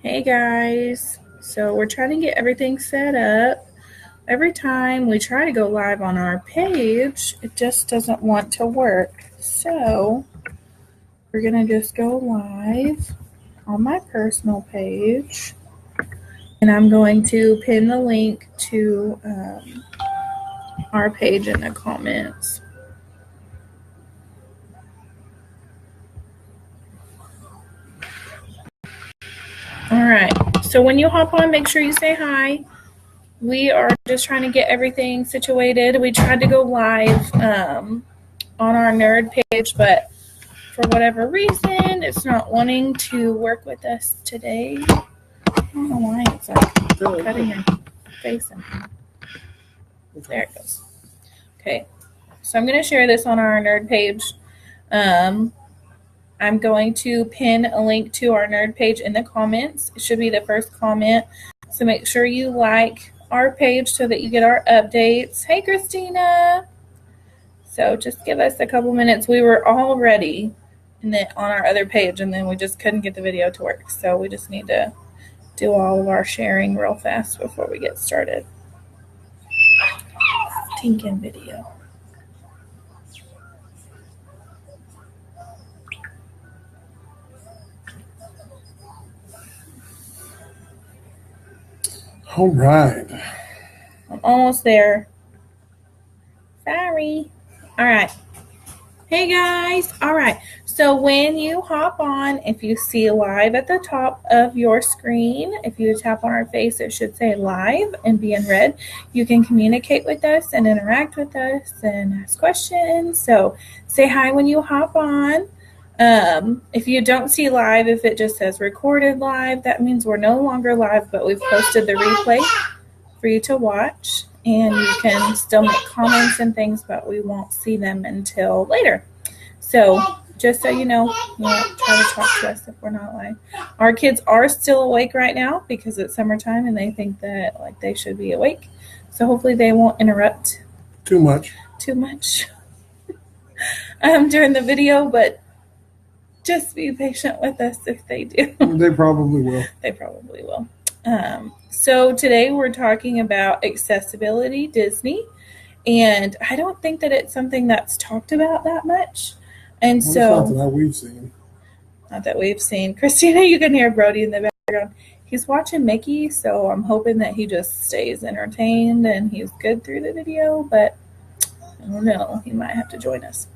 Hey guys, so we're trying to get everything set up. Every time we try to go live on our page, it just doesn't want to work. So we're gonna just go live on my personal page, and I'm going to pin the link to our page in the comments. All right, so when you hop on, make sure you say hi. We are just trying to get everything situated. We tried to go live on our nerd page, but for whatever reason, it's not wanting to work with us today. I don't know why it's like cutting your face in. There it goes. Okay, so I'm going to share this on our nerd page. I'm going to pin a link to our nerd page in the comments. It should be the first comment. So make sure you like our page so that you get our updates. Hey, Christina. So just give us a couple minutes. We were all ready on our other page, and then we just couldn't get the video to work. So we just need to do all of our sharing real fast before we get started. Tinkin video. All right. I'm almost there. Sorry. All right. Hey guys. All right. So when you hop on, if you see live at the top of your screen, if you tap on our face, it should say live and be in red. You can communicate with us and interact with us and ask questions. So say hi when you hop on. If you don't see live, if it just says recorded live, that means we're no longer live, but we've posted the replay for you to watch. And you can still make comments and things, but we won't see them until later. So just so you know, you won't try to talk to us if we're not live. Our kids are still awake right now because it's summertime and they think that like they should be awake. So hopefully they won't interrupt too much during the video, but just be patient with us if they do. They probably will. They probably will. So today we're talking about accessibility Disney, and I don't think that it's something that's talked about that much. And so not that we've seen. Not that we've seen. Christina, you can hear Brody in the background. He's watching Mickey, so I'm hoping that he just stays entertained and he's good through the video, but I don't know. He might have to join us.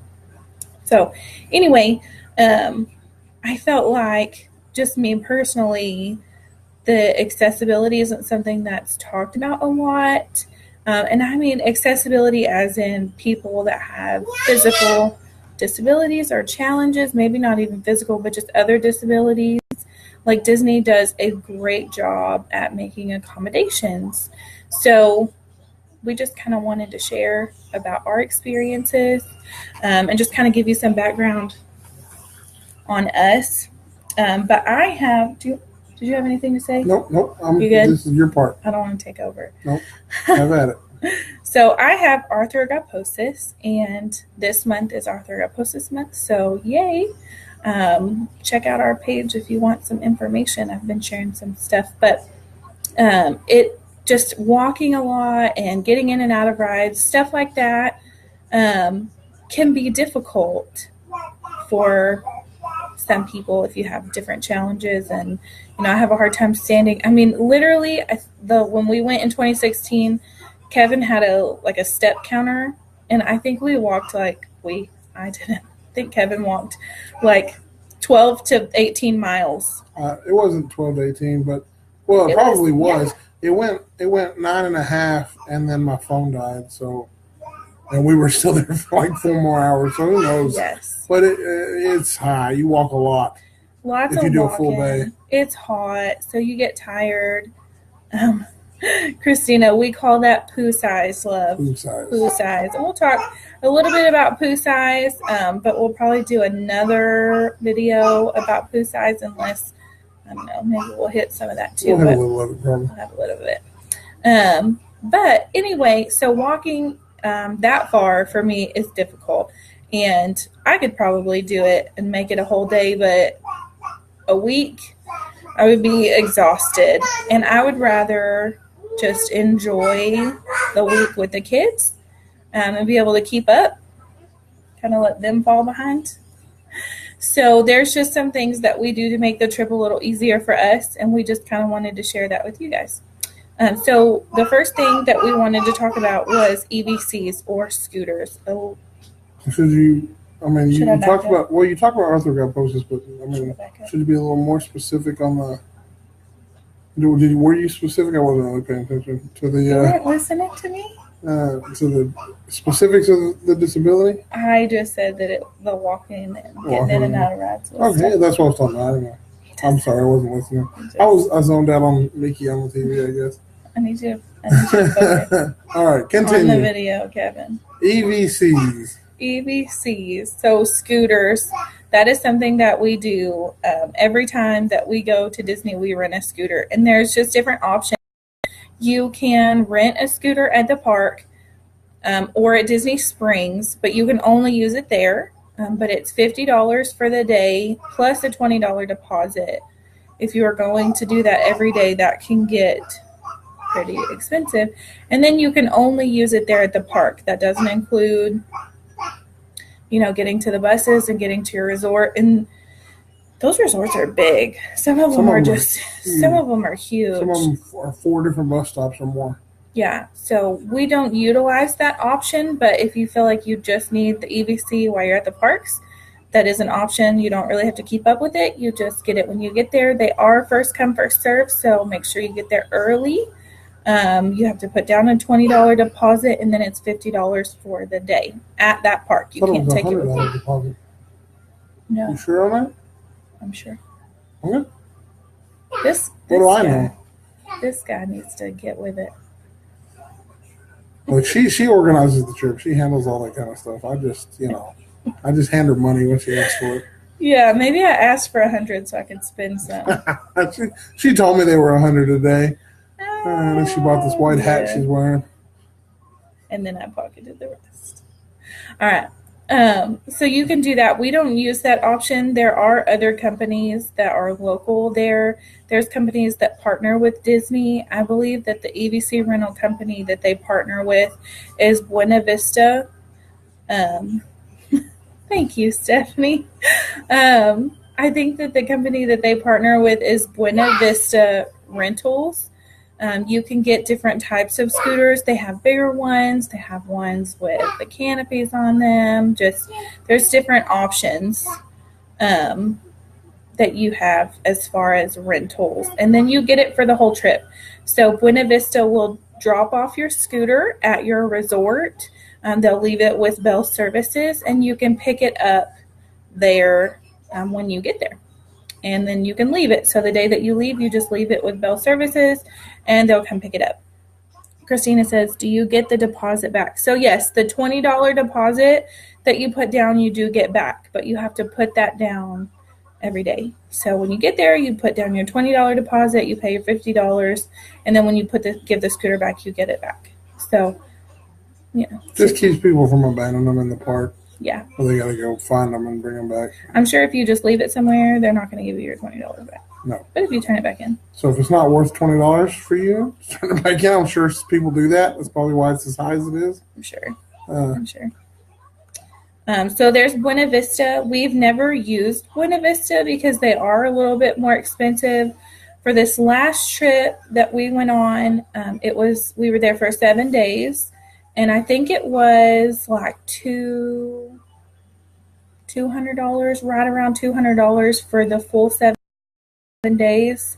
So anyway, I felt like, just me personally, the accessibility isn't something that's talked about a lot. And I mean accessibility as in people that have physical disabilities or challenges, maybe not even physical, but just other disabilities. Like Disney does a great job at making accommodations. So we just kind of wanted to share about our experiences and just kind of give you some background on us. But I have, did you have anything to say? Nope. You good? This is your part. I don't want to take over. Nope. Have at it. So I have arthrogryposis, and this month is arthrogryposis month. So yay! Check out our page if you want some information. I've been sharing some stuff, but it just walking a lot and getting in and out of rides, stuff like that, can be difficult for some people if you have different challenges. And I have a hard time standing. I mean, literally, when we went in 2016, Kevin had a step counter, and I think we walked I didn't think Kevin walked like 12 to 18 miles. It wasn't 12 to 18, but it probably was. Yeah. It went 9.5, and then my phone died. So, and we were still there for like 4 more hours. So who knows? Yes. But it's high. You walk a lot. Lots if of you do walking. A full day. It's hot, so you get tired. Christina, we call that poo size, love. Poo size. Poo size. And we'll talk a little bit about poo size, but we'll probably do another video about poo size unless, I don't know, maybe we'll hit some of that too. We'll have a little of it, probably. We'll have a little of it. But anyway, so walking that far for me is difficult. And I could probably do it and make it a whole day, but a week, I would be exhausted, and I would rather just enjoy the week with the kids and be able to keep up, kind of let them fall behind. So there's just some things that we do to make the trip a little easier for us, and we just kind of wanted to share that with you guys. So the first thing that we wanted to talk about was EVCs or scooters. Oh, Should you? I mean, Should you I back talked up? about you talked about arthrogryposis, but I mean, back up. should you be a little more specific on the? Were you specific? I wasn't really paying attention to You the weren't listening to me? specifics of the disability. I just said that the walking and getting in and out of rides was Okay, tough. that's what I was talking about. I don't know. I'm sorry, I wasn't listening. I zoned out on Mickey on the TV, I guess. I need you to focus All right, on the continue. video, Kevin. EVCs. EVCs, so scooters. That is something that we do every time that we go to Disney. We rent a scooter, and there's just different options. You can rent a scooter at the park or at Disney Springs, but you can only use it there. But it's $50 for the day plus a $20 deposit. If you are going to do that every day, that can get pretty expensive. And then you can only use it there at the park. That doesn't include, getting to the buses and getting to your resort. And those resorts are big. Some of them are huge. Some of them are 4 different bus stops or more. Yeah, so we don't utilize that option, but if you feel like you just need the EVC while you're at the parks, that is an option. You don't really have to keep up with it. You just get it when you get there. They are first come, first serve, so make sure you get there early. You have to put down a $20 deposit, and then it's $50 for the day at that park. You can't take it with you. Deposit. No, You sure on that? I'm sure. Okay. This What do I guy, know? This guy needs to get with it. Like she organizes the trip. She handles all that kind of stuff. I just hand her money when she asks for it. Yeah, maybe I asked for 100 so I could spend some. she told me they were 100 a day. And then she bought this white hat Yeah. she's wearing. And then I pocketed the rest. All right. So you can do that. We don't use that option. There are other companies that are local there. There's companies that partner with Disney. I believe that the EVC rental company that they partner with is Buena Vista. Thank you, Stephanie. I think that the company that they partner with is Buena Vista Rentals. You can get different types of scooters. They have bigger ones. They have ones with the canopies on them. There's different options that you have as far as rentals. And then you get it for the whole trip. So Buena Vista will drop off your scooter at your resort. They'll leave it with Bell Services, and you can pick it up there when you get there. And then you can leave it. So the day that you leave, you just leave it with Bell Services, and they'll come pick it up. Christina says, do you get the deposit back? So yes, the $20 deposit that you put down, you do get back, but you have to put that down every day. So when you get there, you put down your $20 deposit, you pay your $50, and then when you give the scooter back, you get it back. So, Just keeps people from abandoning them in the park. Yeah. Well, they got to go find them and bring them back. I'm sure if you just leave it somewhere, they're not going to give you your $20 back. No. But if you turn it back in. So if it's not worth $20 for you, turn it back in. I'm sure people do that. That's probably why it's as high as it is. I'm sure. I'm sure. So there's Buena Vista. We've never used Buena Vista because they are a little bit more expensive. For this last trip that we went on, we were there for 7 days. And I think it was like $200, right around $200 for the full 7 days.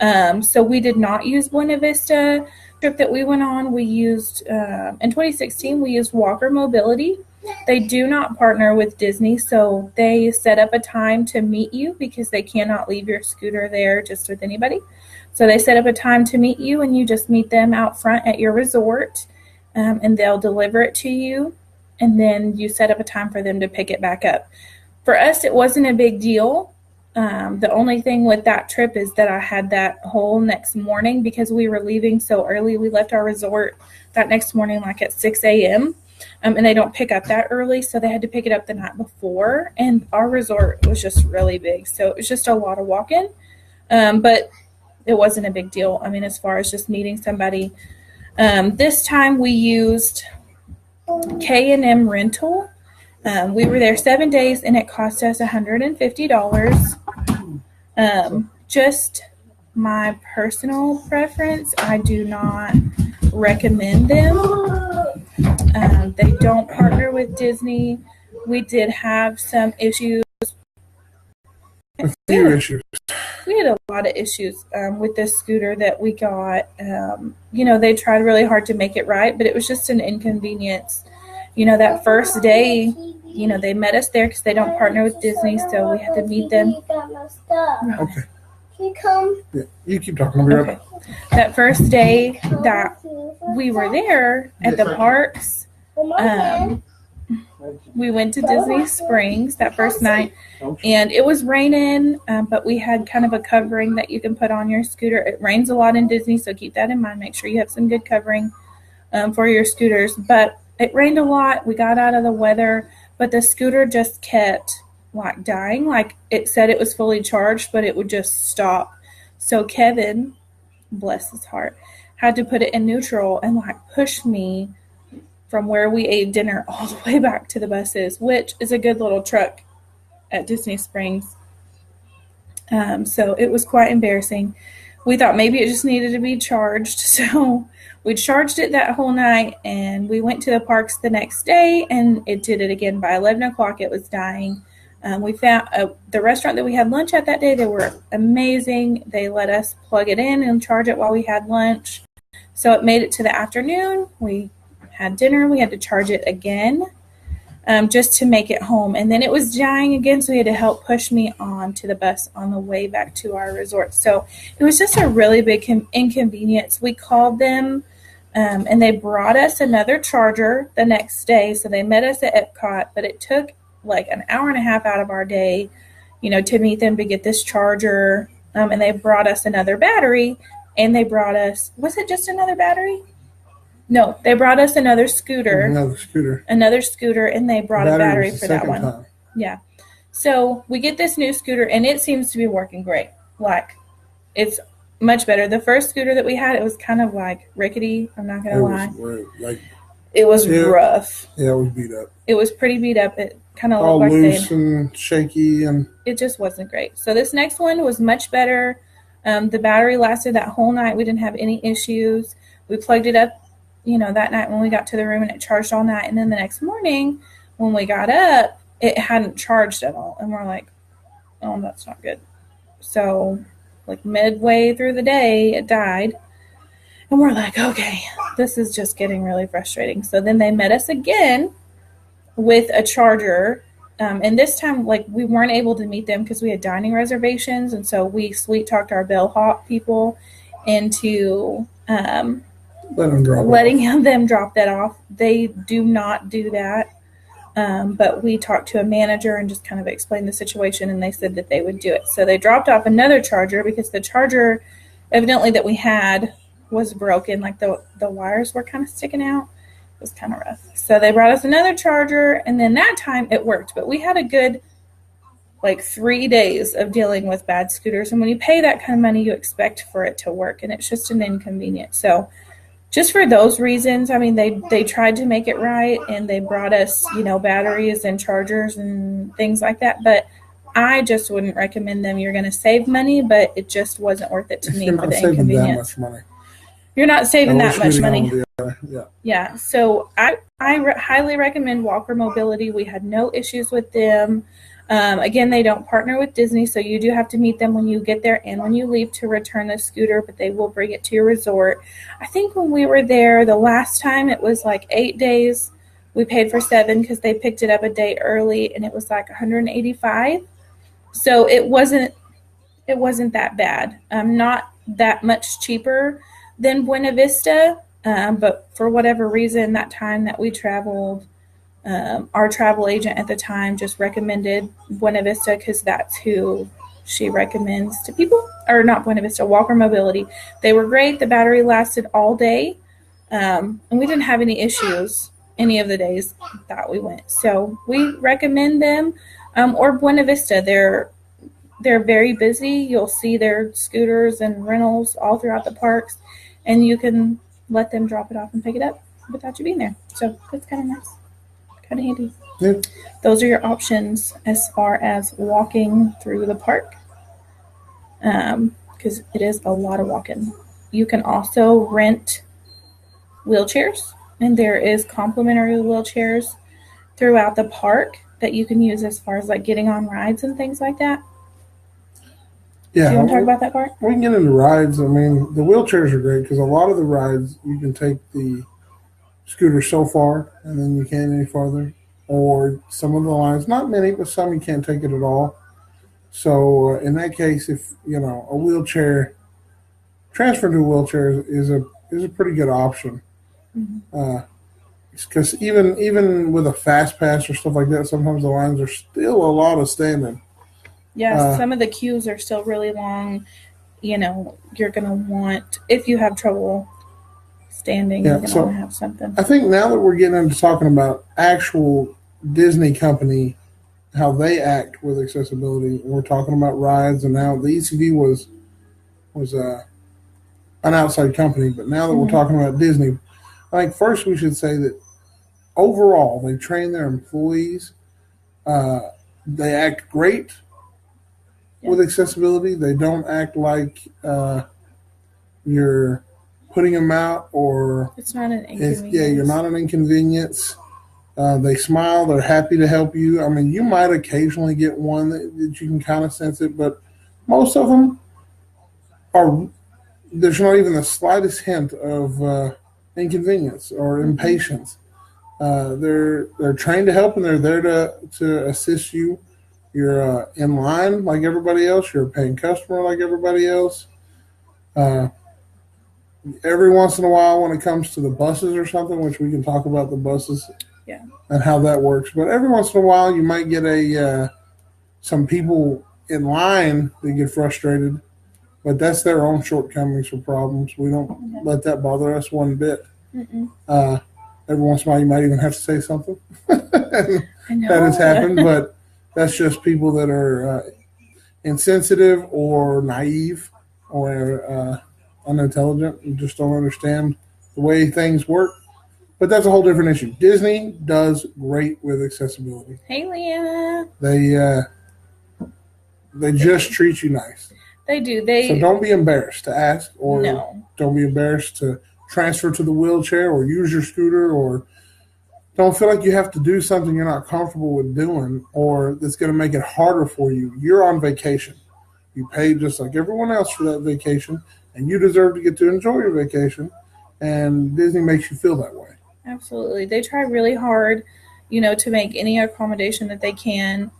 So we did not use Buena Vista. Trip that we went on, we used, in 2016, we used Walker Mobility. They do not partner with Disney, so they set up a time to meet you because they cannot leave your scooter there just with anybody. So they set up a time to meet you, and you just meet them out front at your resort. And they'll deliver it to you, and then you set up a time for them to pick it back up. For us, it wasn't a big deal. The only thing with that trip is that I had that whole next morning because we were leaving so early. We left our resort that next morning like at 6 a.m., and they don't pick up that early, so they had to pick it up the night before, and our resort was just really big, so it was just a lot of walking. But it wasn't a big deal. I mean, as far as just meeting somebody. This time we used K&M Rental. We were there 7 days, and it cost us $150. Just my personal preference, I do not recommend them. They don't partner with Disney. We did have some issues. A few issues. We had a lot of issues with this scooter that we got. They tried really hard to make it right, but it was just an inconvenience. That first day, they met us there because they don't partner with Disney, so we had to meet them. Okay. Can you come? Yeah, you keep talking. I'll be right back. That first day that we were there at the parks, we went to Disney Springs that first night, and it was raining, but we had kind of a covering that you can put on your scooter. It rains a lot in Disney, so keep that in mind. Make sure you have some good covering for your scooters. But it rained a lot. We got out of the weather, but the scooter just kept dying. It said it was fully charged, but it would just stop. So Kevin, bless his heart, had to put it in neutral and push me from where we ate dinner all the way back to the buses, which is a good little truck at Disney Springs. So it was quite embarrassing. We thought maybe it just needed to be charged. So we charged it that whole night, and we went to the parks the next day, and it did it again. By 11 o'clock, it was dying. We found the restaurant that we had lunch at that day. They were amazing. They let us plug it in and charge it while we had lunch. So it made it to the afternoon. We had dinner. We had to charge it again just to make it home. And then it was dying again, so we had to help push me on to the bus on the way back to our resort. So it was just a really big inconvenience. We called them, and they brought us another charger the next day. So they met us at Epcot, but it took an hour and a half out of our day, to meet them to get this charger. And they brought us another battery, and they brought us, was it just another battery? No, they brought us another scooter. Another scooter, and they brought a battery for that one. Time. Yeah. So we get this new scooter, and it seems to be working great. It's much better. The first scooter that we had, it was kind of rickety. I'm not going to lie. It was rough. Yeah, it was beat up. It was pretty beat up. It kind of all looked loose and shaky, and it just wasn't great. So this next one was much better. The battery lasted that whole night. We didn't have any issues. We plugged it up, that night when we got to the room, and it charged all night. And then the next morning when we got up, it hadn't charged at all. And we're like, oh, that's not good. So midway through the day, it died. And we're like, okay, this is just getting really frustrating. So then they met us again with a charger. And this time, we weren't able to meet them because we had dining reservations. And so we sweet talked our bellhop people into letting them drop that off. They do not do that. But we talked to a manager and just kind of explained the situation, and they said that they would do it. So they dropped off another charger because the charger evidently that we had was broken. The wires were kind of sticking out. It was kind of rough. So they brought us another charger, and then that time it worked. But we had a good 3 days of dealing with bad scooters. And when you pay that kind of money, you expect for it to work, and it's just an inconvenience. So just for those reasons, I mean, they tried to make it right, and they brought us, batteries and chargers and things like that. But I just wouldn't recommend them. You're going to save money, but it just wasn't worth it to me for the inconvenience. You're not saving that much money. Yeah. So I highly recommend Walker Mobility. We had no issues with them. Again, they don't partner with Disney, so you do have to meet them when you get there and when you leave to return the scooter, but they will bring it to your resort. I think when we were there the last time, it was 8 days. We paid for 7 because they picked it up a day early, and it was $185. So it wasn't that bad. Not that much cheaper than Buena Vista, but for whatever reason, that time that we traveled, our travel agent at the time just recommended Buena Vista because that's who she recommends to people. Or not Buena Vista, Walker Mobility. They were great. The battery lasted all day, and we didn't have any issues any of the days that we went. So we recommend them, or Buena Vista. they're very busy. You'll see their scooters and rentals all throughout the parks, and you can let them drop it off and pick it up without you being there. So that's kind of nice, kind of handy. Yeah. Those are your options as far as walking through the park, because it is a lot of walking. You can also rent wheelchairs, and there is complimentary wheelchairs throughout the park that you can use as far as like getting on rides and things like that. Yeah. Do you want to talk about that part? We can get into rides. I mean, the wheelchairs are great because a lot of the rides you can take the scooter so far and then you can't any farther. Or some of the lines, not many, but some you can't take it at all. So in that case, if a wheelchair transfer to a wheelchair is a pretty good option. Because even with a fast pass or stuff like that, sometimes the lines are still a lot of standing. Yeah, some of the queues are still really long. You're going to want, if you have trouble standing, you're going to want to have something. I think now that we're getting into talking about actual Disney company, how they act with accessibility, we're talking about rides, and now the ECV was an outside company, but now that we're talking about Disney, I think first we should say that overall they train their employees. They act great with accessibility. They don't act like you're putting them out or it's not an inconvenience. You're not an inconvenience. They smile. They're happy to help you. I mean, you might occasionally get one that you can kind of sense it, but most of them are. There's not even the slightest hint of inconvenience or impatience. They're trained to help, and they're there to assist you. You're in line like everybody else. You're a paying customer like everybody else. Every once in a while, when it comes to the buses or something, which we can talk about the buses and how that works, but every once in a while you might get some people in line that get frustrated, but that's their own shortcomings or problems. We don't let that bother us one bit. Every once in a while you might even have to say something. That has happened, but that's just people that are insensitive or naive or unintelligent and just don't understand the way things work. But that's a whole different issue. Disney does great with accessibility. Hey, Leah. They just treat you nice. They do. So don't be embarrassed to ask, or don't be embarrassed to transfer to the wheelchair or use your scooter, or don't feel like you have to do something you're not comfortable with doing or that's going to make it harder for you. You're on vacation. You paid just like everyone else for that vacation, and you deserve to get to enjoy your vacation, and Disney makes you feel that way. Absolutely. They try really hard, to make any accommodation that they can,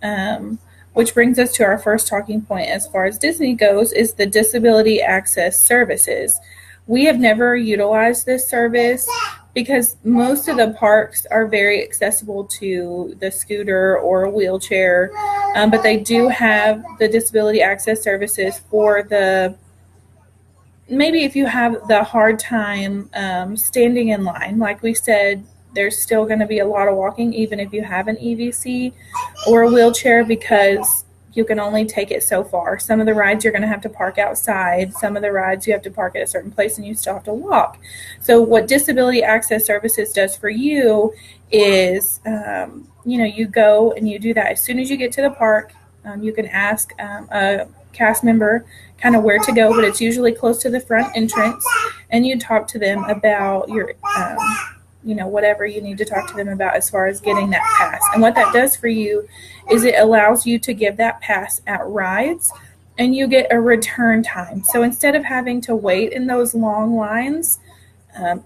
which brings us to our first talking point as far as Disney goes, is the Disability Access Services. We have never utilized this service because most of the parks are very accessible to the scooter or a wheelchair, but they do have the Disability Access Services for maybe if you have the hard time standing in line. Like we said, there's still going to be a lot of walking even if you have an EVC or a wheelchair because you can only take it so far. Some of the rides you're going to have to park outside. Some of the rides you have to park at a certain place and you still have to walk. So what Disability Access Services does for you is, you go and you do that. As soon as you get to the park, you can ask a cast member kind of where to go, but it's usually close to the front entrance, and you talk to them about your whatever you need to talk to them about as far as getting that pass. And what that does for you is it allows you to give that pass at rides, and you get a return time. So instead of having to wait in those long lines,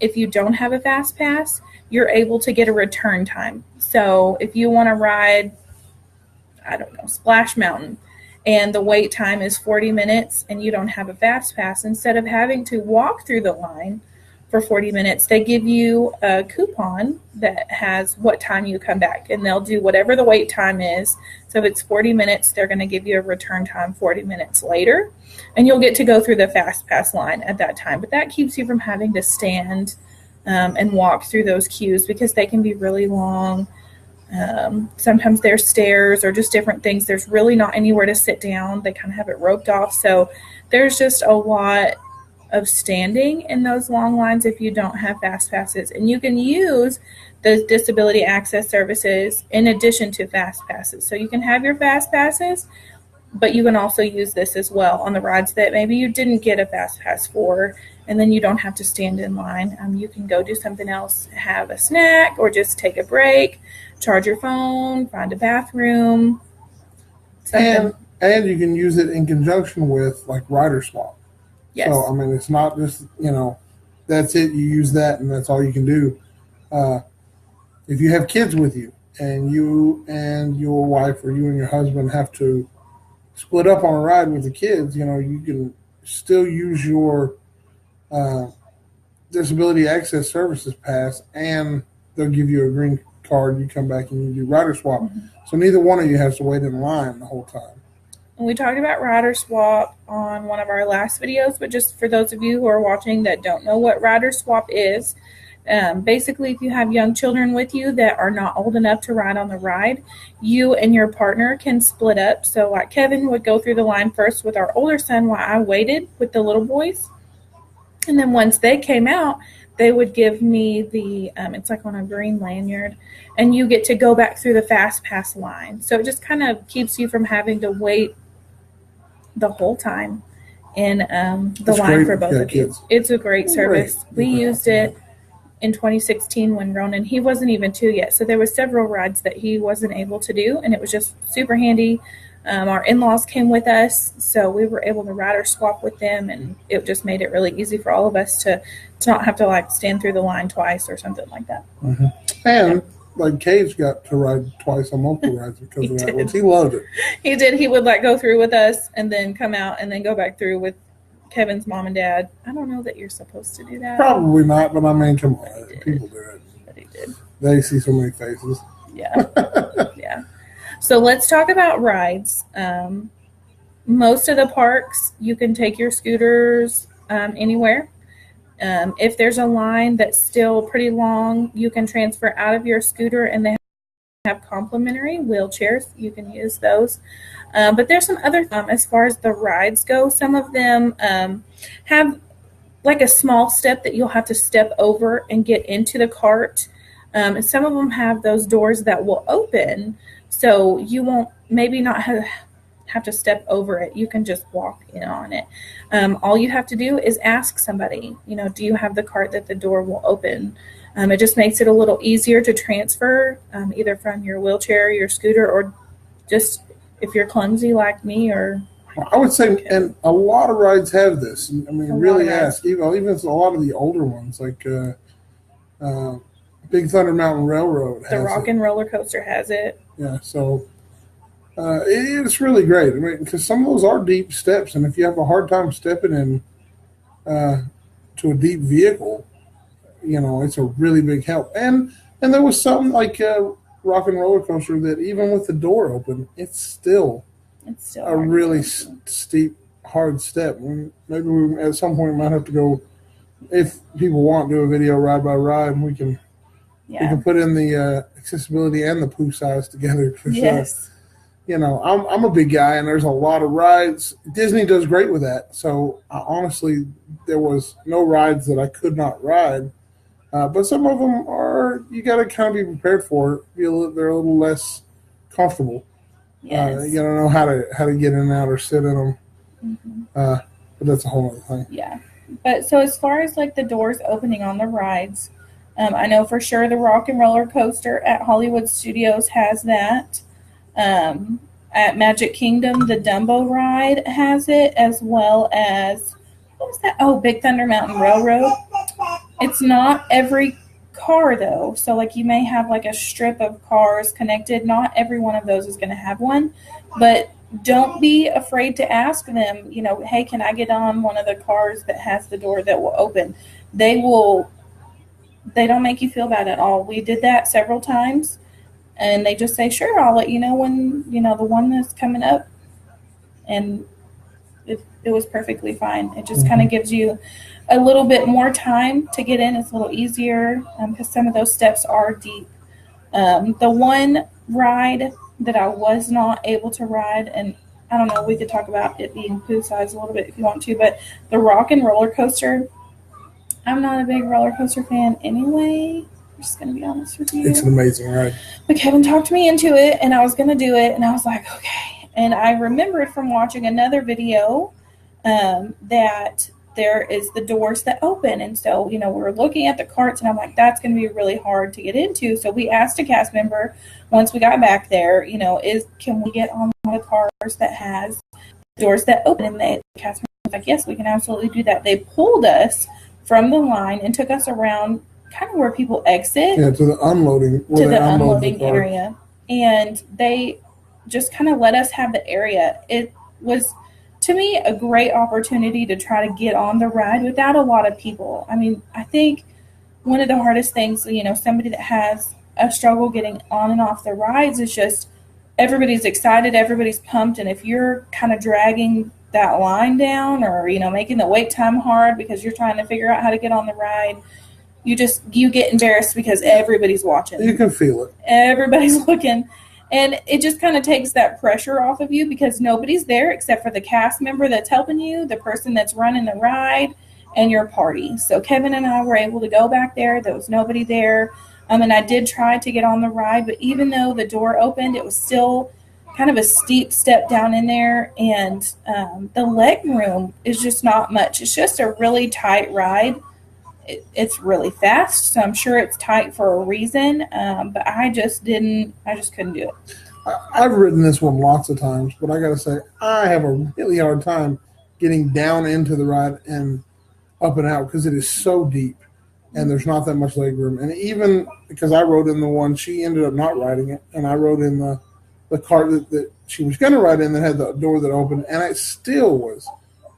if you don't have a fast pass, you're able to get a return time. So if you want to ride, Splash Mountain, and the wait time is 40 minutes and you don't have a fast pass, instead of having to walk through the line for 40 minutes, they give you a coupon that has what time you come back, and they'll do whatever the wait time is. So if it's 40 minutes, they're going to give you a return time 40 minutes later, and you'll get to go through the fast pass line at that time. But that keeps you from having to stand and walk through those queues because they can be really long. Sometimes there's stairs or just different things. There's really not anywhere to sit down. They kind of have it roped off. So there's just a lot of standing in those long lines if you don't have fast passes. And you can use the disability access services in addition to fast passes. So you can have your fast passes, but you can also use this as well on the rides that maybe you didn't get a fast pass for, and then you don't have to stand in line. You can go do something else, have a snack, or just take a break, charge your phone, find a bathroom. And you can use it in conjunction with like rider swap. Yes. So, I mean, it's not just, that's it. You use that and that's all you can do. If you have kids with you and you and your wife or you and your husband have to split up on a ride with the kids, you can still use your disability access services pass, and they'll give you a green card. You come back and you do rider swap. Mm-hmm. So neither one of you has to wait in line the whole time. We talked about rider swap on one of our last videos, but just for those of you who are watching that don't know what rider swap is, basically if you have young children with you that are not old enough to ride on the ride, you and your partner can split up. So like Kevin would go through the line first with our older son while I waited with the little boys. And then once they came out, they would give me the, it's like on a green lanyard, and you get to go back through the fast pass line. So it just kind of keeps you from having to wait the whole time in the line for both of you. It's a great service. We used it in 2016 when Ronan, he wasn't even 2 yet. So there was several rides that he wasn't able to do, and it was just super handy. Our in-laws came with us, so we were able to rider swap with them, and it just made it really easy for all of us to not have to like stand through the line twice or something like that. Mm-hmm. And like Cage got to ride twice on multiple rides because of that, which he loved it. He did. He would like go through with us and then come out and then go back through with Kevin's mom and dad. I don't know that you're supposed to do that. Probably not, but I mean, come on, people do it. But he did. They see so many faces. Yeah. Yeah. So let's talk about rides. Most of the parks, you can take your scooters anywhere. If there's a line that's still pretty long, you can transfer out of your scooter, and they have complimentary wheelchairs. You can use those. But there's some other, as far as the rides go, some of them have like a small step that you'll have to step over and get into the cart. And some of them have those doors that will open, so you won't maybe not have to step over it. You can just walk in on it. All you have to do is ask somebody, do you have the cart that the door will open? It just makes it a little easier to transfer either from your wheelchair, your scooter, or just if you're clumsy like me. Or I would say, and a lot of rides have this. I mean, really ask. Even a lot of the older ones, like Big Thunder Mountain Railroad has the Rockin' Roller Coaster has it. Yeah, so it's really great. I mean, because some of those are deep steps, and if you have a hard time stepping in to a deep vehicle, it's a really big help. And there was some like Rockin' Roller Coaster that even with the door open, it's still a really steep, hard step. Maybe we at some point might have to go, if people want, do a video ride by ride, and we can put in the accessibility and the poo size together. Yes. I'm a big guy, and there's a lot of rides. Disney does great with that. So honestly, there was no rides that I could not ride. But some of them you got to kind of be prepared for. They're a little less comfortable. Yes. You don't know how to get in and out or sit in them. Mm-hmm. But that's a whole other thing. Yeah. But so as far as like the doors opening on the rides, I know for sure the Rockin' Roller Coaster at Hollywood Studios has that. At Magic Kingdom, the Dumbo ride has it, as well as, what was that? Oh, Big Thunder Mountain Railroad. It's not every car though. So like you may have like a strip of cars connected. Not every one of those is going to have one, but don't be afraid to ask them, hey, can I get on one of the cars that has the door that will open? They don't make you feel bad at all. We did that several times, and they just say, sure, I'll let you know when, the one that's coming up. And it was perfectly fine. It just kind of gives you a little bit more time to get in. It's a little easier because some of those steps are deep. The one ride that I was not able to ride, and I don't know, we could talk about it being poo size a little bit if you want to, but the Rock and Roller Coaster, I'm not a big roller coaster fan anyway. I'm just going to be honest with you. It's an amazing ride. But Kevin talked me into it, and I was going to do it, and I was like, okay. And I remembered from watching another video that there is the doors that open. And so, we were looking at the carts, and I'm like, that's going to be really hard to get into. So we asked a cast member once we got back there, can we get on one of the cars that has doors that open? And the cast member was like, yes, we can absolutely do that. They pulled us from the line and took us around kind of where people exit. Yeah, to the unloading area. And they just kind of let us have the area. It was, to me, a great opportunity to try to get on the ride without a lot of people. I mean, I think one of the hardest things, somebody that has a struggle getting on and off the rides is just everybody's excited, everybody's pumped, and if you're kind of dragging that line down or, making the wait time hard because you're trying to figure out how to get on the ride, you get embarrassed because everybody's watching. You can feel it. Everybody's looking. And it just kind of takes that pressure off of you because nobody's there except for the cast member that's helping you, the person that's running the ride, and your party. So Kevin and I were able to go back there. There was nobody there. And I did try to get on the ride, but even though the door opened, it was still kind of a steep step down in there. And the leg room is just not much. It's just a really tight ride. It's really fast, so I'm sure it's tight for a reason, but I just couldn't do it. I've ridden this one lots of times, but I got to say, I have a really hard time getting down into the ride and up and out because it is so deep and there's not that much leg room. And even because I rode in the one, she ended up not riding it, and I rode in the cart that she was going to ride in that had the door that opened, and it still was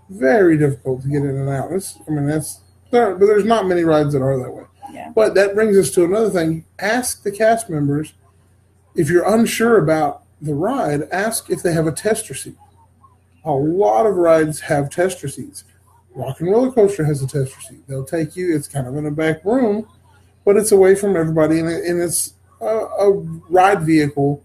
very difficult to get in and out. But there's not many rides that are that way. Yeah. But that brings us to another thing. Ask the cast members, if you're unsure about the ride, ask if they have a tester seat. A lot of rides have tester seats. Rock and Roller Coaster has a tester seat. They'll take you. It's kind of in a back room, but it's away from everybody, and it's a ride vehicle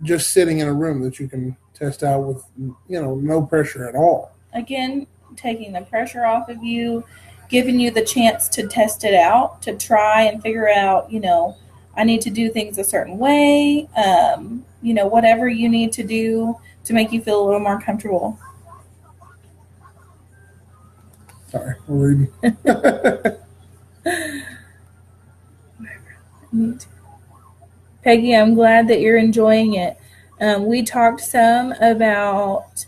just sitting in a room that you can test out with, no pressure at all. Again, taking the pressure off of you, giving you the chance to test it out, to try and figure out, I need to do things a certain way, whatever you need to do to make you feel a little more comfortable. Sorry, we're reading. Peggy, I'm glad that you're enjoying it. We talked some about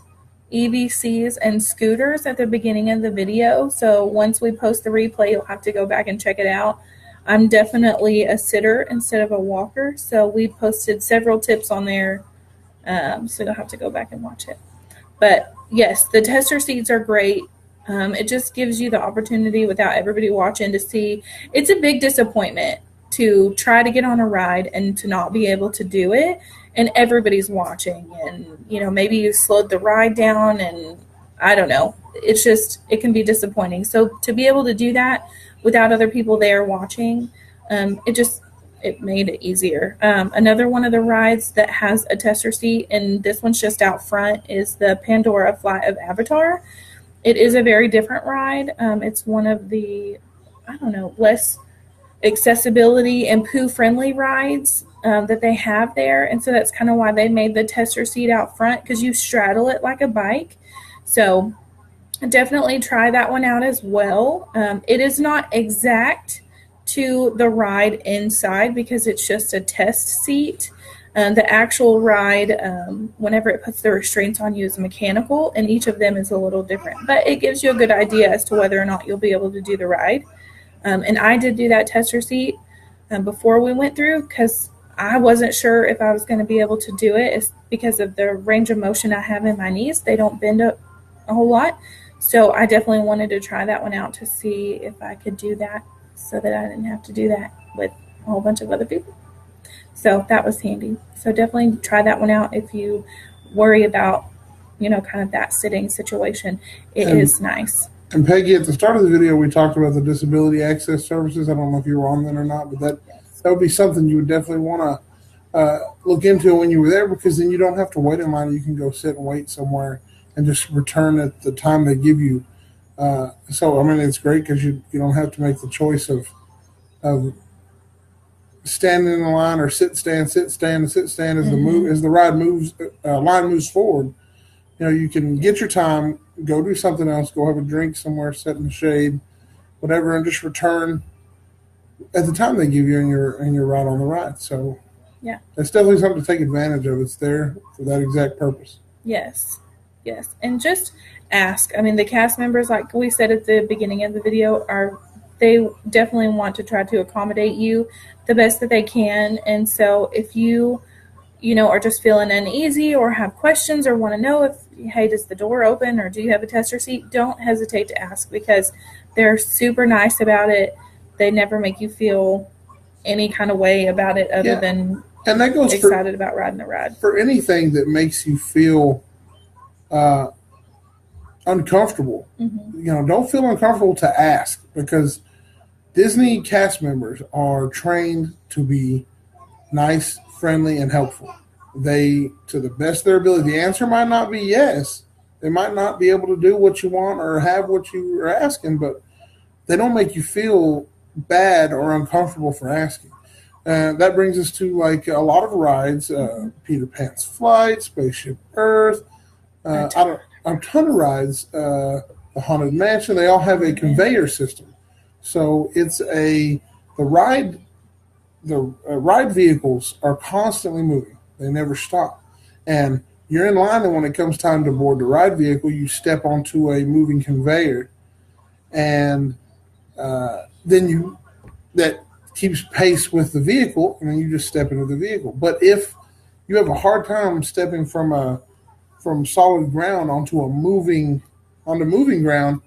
EVCs and scooters at the beginning of the video. So once we post the replay, you'll have to go back and check it out. I'm definitely a sitter instead of a walker. So we posted several tips on there. So you'll have to go back and watch it. But yes, the tester seats are great. It just gives you the opportunity without everybody watching to see. It's a big disappointment to try to get on a ride and to not be able to do it, and everybody's watching, and maybe you slowed the ride down, and I don't know, it can be disappointing. So to be able to do that without other people there watching, it made it easier. Another one of the rides that has a tester seat, and this one's just out front, is the Pandora Flight of Avatar. It is a very different ride. It's one of the, less accessibility and poo-friendly rides that they have there. And so that's kind of why they made the tester seat out front, because you straddle it like a bike. So definitely try that one out as well. It is not exact to the ride inside because it's just a test seat. The actual ride, whenever it puts the restraints on you, is mechanical, and each of them is a little different. But it gives you a good idea as to whether or not you'll be able to do the ride. And I did do that tester seat before we went through because I wasn't sure if I was going to be able to do it. It's because of the range of motion I have in my knees. They don't bend up a whole lot. So I definitely wanted to try that one out to see if I could do that so that I didn't have to do that with a whole bunch of other people. So that was handy. So definitely try that one out if you worry about, kind of that sitting situation. It is nice. And Peggy, at the start of the video, we talked about the disability access services. I don't know if you were on that or not, but that would be something you would definitely want to look into when you were there, because then you don't have to wait in line. You can go sit and wait somewhere and just return at the time they give you. So I mean, it's great because you don't have to make the choice of standing in the line or sit stand and sit stand as the ride moves line moves forward. You can get your time, go do something else, go have a drink somewhere, sit in the shade, whatever, and just return at the time they give you, and you're right on the ride. So yeah, it's definitely something to take advantage of. It's there for that exact purpose. Yes, and just ask. I mean, the cast members, like we said at the beginning of the video, they definitely want to try to accommodate you the best that they can. And so if you are just feeling uneasy or have questions or want to know if, hey, does the door open or do you have a tester seat? Don't hesitate to ask, because they're super nice about it. They never make you feel any kind of way about it other than and that goes excited about riding the ride. For anything that makes you feel uncomfortable, don't feel uncomfortable to ask, because Disney cast members are trained to be nice, friendly, and helpful. They, to the best of their ability, the answer might not be yes. They might not be able to do what you want or have what you are asking, but they don't make you feel bad or uncomfortable for asking. That brings us to like a lot of rides, Peter Pan's Flight, Spaceship Earth, a ton of rides, the Haunted Mansion. They all have a conveyor system. So it's the ride vehicles are constantly moving. They never stop. And you're in line, and when it comes time to board the ride vehicle, you step onto a moving conveyor, and then that keeps pace with the vehicle, and then you just step into the vehicle. But if you have a hard time stepping from solid ground onto moving ground,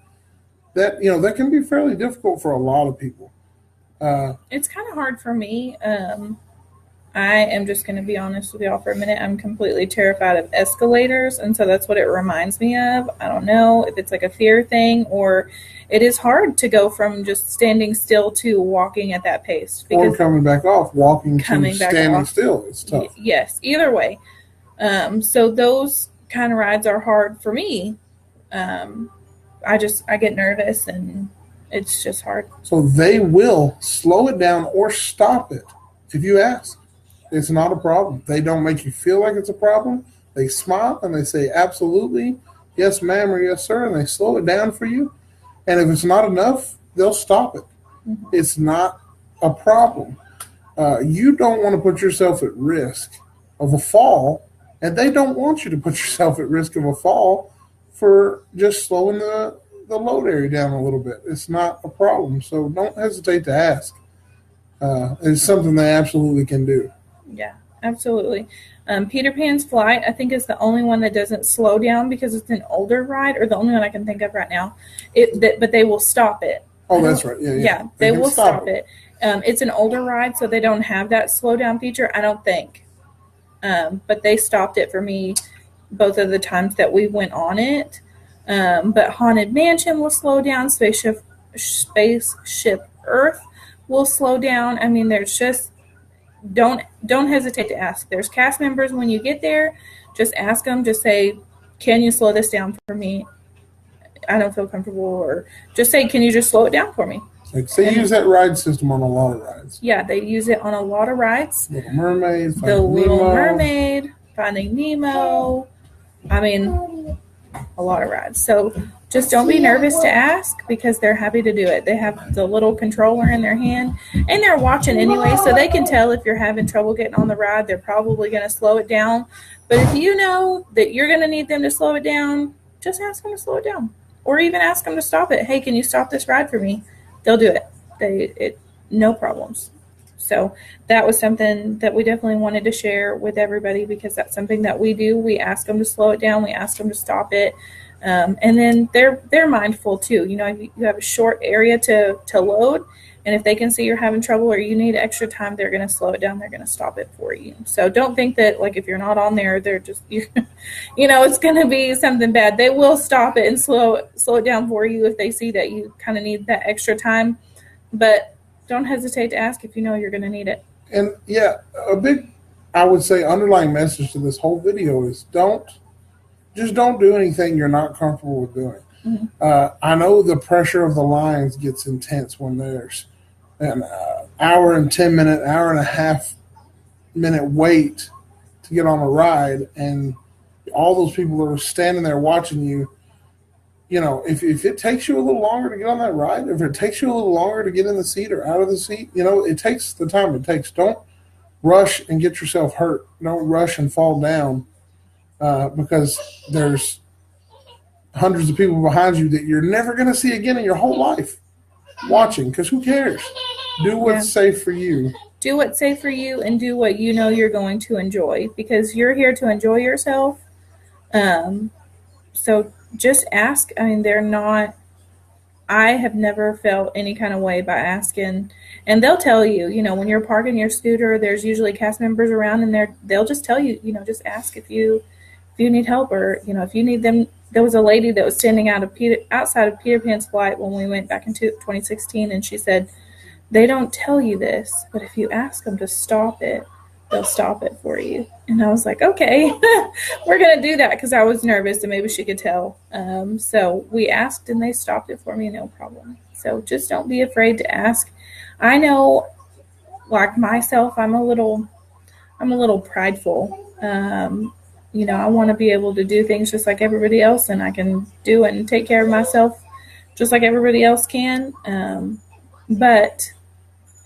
that can be fairly difficult for a lot of people. It's kind of hard for me. I am just going to be honest with y'all for a minute. I'm completely terrified of escalators, and so that's what it reminds me of. I don't know if it's like a fear thing, or it is hard to go from just standing still to walking at that pace. Or coming back off, walking to standing still. It's tough. Yes, either way. So those kind of rides are hard for me. I get nervous, and it's just hard. So they will slow it down or stop it if you ask. It's not a problem. They don't make you feel like it's a problem. They smile and they say, absolutely, yes, ma'am, or yes, sir, and they slow it down for you. And if it's not enough, they'll stop it. Mm-hmm. It's not a problem. You don't want to put yourself at risk of a fall, and they don't want you to put yourself at risk of a fall for just slowing the load area down a little bit. It's not a problem. So don't hesitate to ask. It's something they absolutely can do. Yeah, absolutely. Peter Pan's Flight, I think, is the only one that doesn't slow down because it's an older ride, or the only one I can think of right now. But they will stop it. Oh, that's right. Yeah, they will stop it. It's an older ride, so they don't have that slow down feature, I don't think. But they stopped it for me both of the times that we went on it. But Haunted Mansion will slow down. Spaceship Earth will slow down. I mean, there's just don't hesitate to ask. There's cast members when you get there. Just ask them. Just say, "Can you slow this down for me? I don't feel comfortable." Or just say, "Can you just slow it down for me?" They use that ride system on a lot of rides. Yeah, they use it on a lot of rides. Little Mermaid, Little Mermaid, Finding Nemo. I mean, a lot of rides. So just don't be nervous to ask, because they're happy to do it. They have the little controller in their hand, and they're watching anyway, so they can tell if you're having trouble getting on the ride. They're probably going to slow it down. But if you know that you're going to need them to slow it down, just ask them to slow it down. Or even ask them to stop it. Hey, can you stop this ride for me? They'll do it. No problems. So that was something that we definitely wanted to share with everybody, because that's something that we do. We ask them to slow it down. We ask them to stop it. And then they're mindful too. You have a short area to load, and if they can see you're having trouble or you need extra time, they're going to slow it down. They're going to stop it for you. So don't think that, like, if you're not on there, they're just, it's going to be something bad. They will stop it and slow it down for you if they see that you kind of need that extra time. But Don't hesitate to ask if you know you're going to need it. And yeah, a big, I would say, underlying message to this whole video is don't do anything you're not comfortable with doing. Mm-hmm. I know the pressure of the lines gets intense when there's an hour and 10 minute, hour and a half minute wait to get on a ride, and all those people that are standing there watching you. You know, if it takes you a little longer to get on that ride, if it takes you a little longer to get in the seat or out of the seat, you know, it takes the time it takes. Don't rush and get yourself hurt. Don't rush and fall down because there's hundreds of people behind you that you're never going to see again in your whole life watching, because who cares? Do what's safe for you. Do what's safe for you, and do what you know you're going to enjoy, because you're here to enjoy yourself. So just ask. I mean, they're not, I have never felt any kind of way by asking. And they'll tell you, you know, when you're parking your scooter, there's usually cast members around, and they'll just tell you, you know, just ask if you need help, or, you know, if you need them. There was a lady that was standing outside of Peter Pan's flight when we went back into 2016, and she said, they don't tell you this, but if you ask them to stop it, they'll stop it for you. And I was like, okay, we're going to do that, because I was nervous and maybe she could tell. So we asked and they stopped it for me, no problem. So just don't be afraid to ask. I know, like myself, I'm a little prideful. You know, I want to be able to do things just like everybody else, and I can do and take care of myself just like everybody else can. But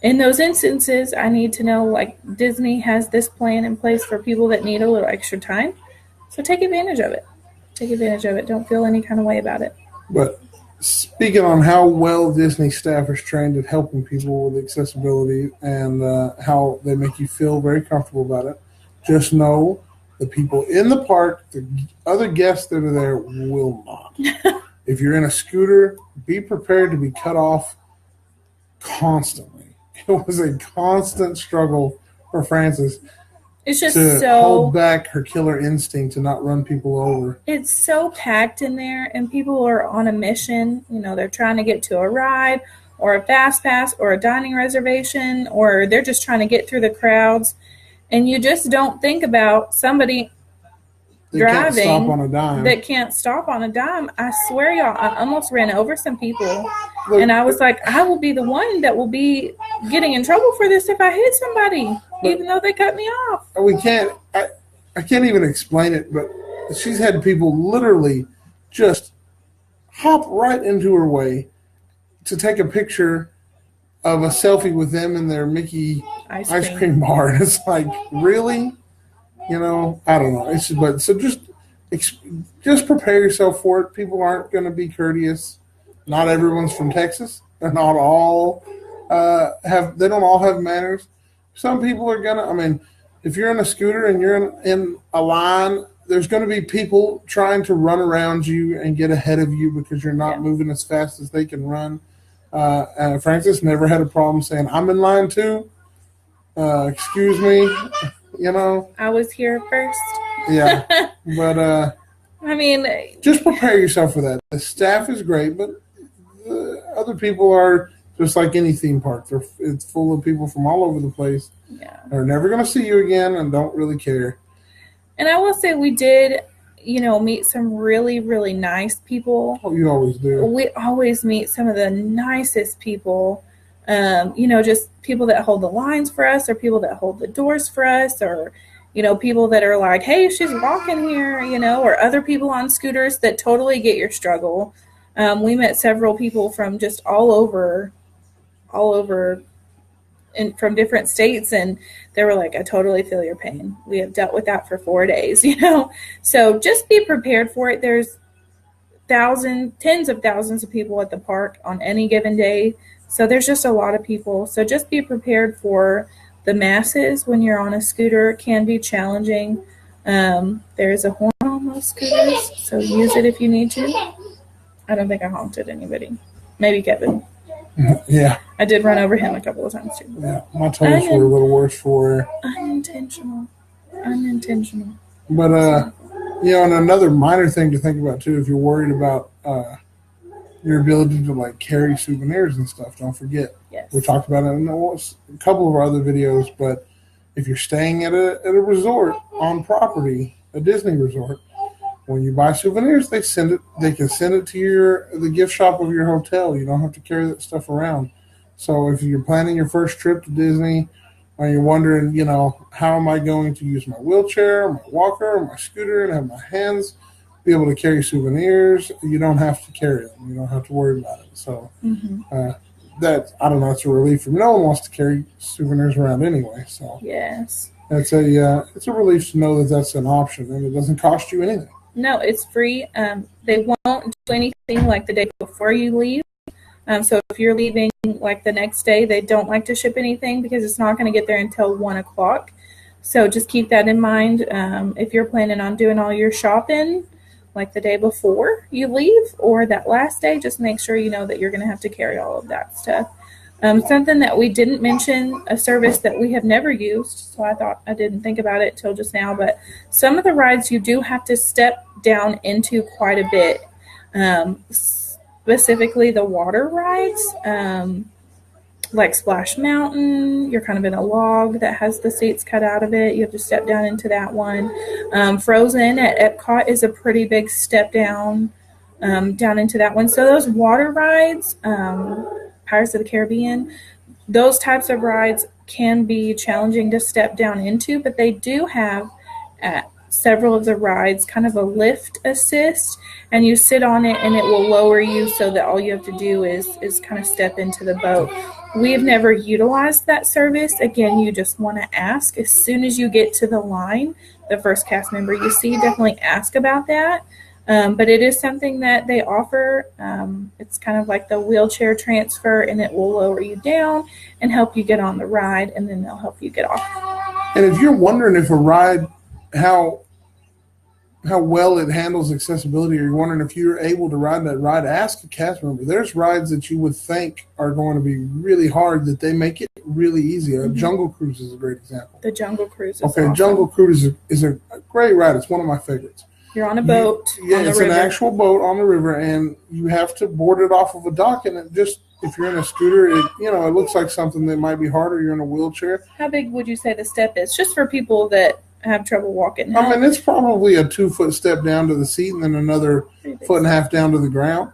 in those instances, I need to know, like, Disney has this plan in place for people that need a little extra time. So take advantage of it. Take advantage of it. Don't feel any kind of way about it. But speaking on how well Disney staff is trained at helping people with accessibility, and how they make you feel very comfortable about it, just know the people in the park, the other guests that are there, will not. If you're in a scooter, be prepared to be cut off constantly. It was a constant struggle for Frances. It's just to so hold back her killer instinct to not run people over. It's so packed in there, and people are on a mission. You know, they're trying to get to a ride or a fast pass or a dining reservation, or they're just trying to get through the crowds. And you just don't think about somebody driving that can't stop on a dime. I swear, y'all, I almost ran over some people. Look, and I was like, I will be the one that will be getting in trouble for this if I hit somebody, even though they cut me off. I can't even explain it, but she's had people literally just hop right into her way to take a picture of a selfie with them in their Mickey ice cream bar. And it's like, really? You know, I don't know. So just prepare yourself for it. People aren't going to be courteous. Not everyone's from Texas. They're not all they don't all have manners. Some people are gonna. I mean, if you're in a scooter and you're in a line, there's going to be people trying to run around you and get ahead of you because you're not moving as fast as they can run. And Frances never had a problem saying, "I'm in line too. Excuse me." You know, I was here first. Yeah, but I mean, just prepare yourself for that. The staff is great, but other people are just like any theme park. It's full of people from all over the place. Yeah, they're never going to see you again and don't really care. And I will say we did, you know, meet some really, really nice people. Oh, you always do. We always meet some of the nicest people. You know, just people that hold the lines for us, or people that hold the doors for us, or, you know, people that are like, hey, she's walking here, you know, or other people on scooters that totally get your struggle. We met several people from just all over and from different states, and they were like, I totally feel your pain. We have dealt with that for 4 days, you know? So just be prepared for it. There's tens of thousands of people at the park on any given day. So there's just a lot of people. So just be prepared for the masses when you're on a scooter. It can be challenging. There's a horn on those scooters, so use it if you need to. I don't think I honked at anybody. Maybe Kevin. Yeah. I did run over him a couple of times too. Yeah, my toes were a little worse for her. Unintentional. But, you know, and another minor thing to think about too, if you're worried about your ability to like carry souvenirs and stuff. Don't forget. Yes. We talked about it in a couple of our other videos, but if you're staying at a resort on property, a Disney resort, when you buy souvenirs, they can send it to the gift shop of your hotel. You don't have to carry that stuff around. So if you're planning your first trip to Disney, or you're wondering, how am I going to use my wheelchair, my walker, my scooter, and have my hands be able to carry souvenirs, you don't have to carry them. You don't have to worry about it. So I don't know, it's a relief from no one wants to carry souvenirs around anyway. So yes, it's a relief to know that that's an option and it doesn't cost you anything. No, it's free. They won't do anything like the day before you leave. So if you're leaving like the next day, they don't like to ship anything because it's not going to get there until 1 o'clock. So just keep that in mind. If you're planning on doing all your shopping like the day before you leave or that last day, just make sure you know that you're going to have to carry all of that stuff. Something that we didn't mention, a service that we have never used, so I didn't think about it till just now, but some of the rides you do have to step down into quite a bit. Specifically the water rides, like Splash Mountain, you're kind of in a log that has the seats cut out of it. You have to step down into that one. Frozen at Epcot is a pretty big step down into that one. So those water rides, Pirates of the Caribbean, those types of rides can be challenging to step down into, but they do have at several of the rides kind of a lift assist, and you sit on it and it will lower you so that all you have to do is kind of step into the boat. We have never utilized that service. Again, you just want to ask as soon as you get to the line, the first cast member you see, definitely ask about that. But it is something that they offer. It's kind of like the wheelchair transfer, and it will lower you down and help you get on the ride, and then they'll help you get off. And if you're wondering if a ride, how well it handles accessibility, or you're wondering if you're able to ride that ride, ask a cast member. There's rides that you would think are going to be really hard that they make it really easy. Jungle Cruise is a great example. The Jungle Cruise is awesome. Jungle Cruise is a great ride. It's one of my favorites. You're on a boat. It's an actual boat on the river, and you have to board it off of a dock. And it just, if you're in a scooter, it looks like something that might be harder. You're in a wheelchair. How big would you say the step is? Just for people that have trouble walking. I mean, it's probably a 2-foot step down to the seat, and then another 1.5 down to the ground.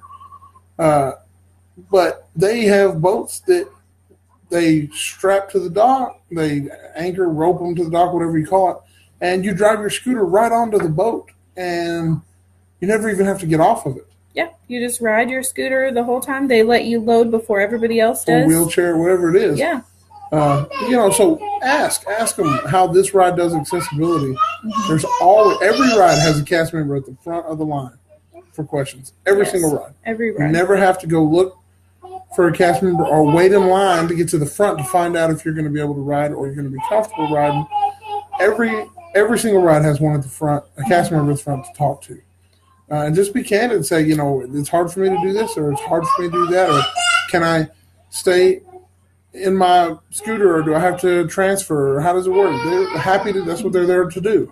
But they have boats that they strap to the dock. They anchor, rope them to the dock, whatever you call it, and you drive your scooter right onto the boat. And you never even have to get off of it. Yeah, you just ride your scooter the whole time. They let you load before everybody else does. Or wheelchair, whatever it is. Yeah. So ask them how this ride does accessibility. There's every ride has a cast member at the front of the line for questions. Every single ride. Every ride. You never have to go look for a cast member or wait in line to get to the front to find out if you're going to be able to ride or you're going to be comfortable riding. Every single ride has one at the front, a cast member at the front to talk to. And just be candid and say, it's hard for me to do this, or it's hard for me to do that, or can I stay in my scooter, or do I have to transfer, or how does it work? They're happy that's what they're there to do.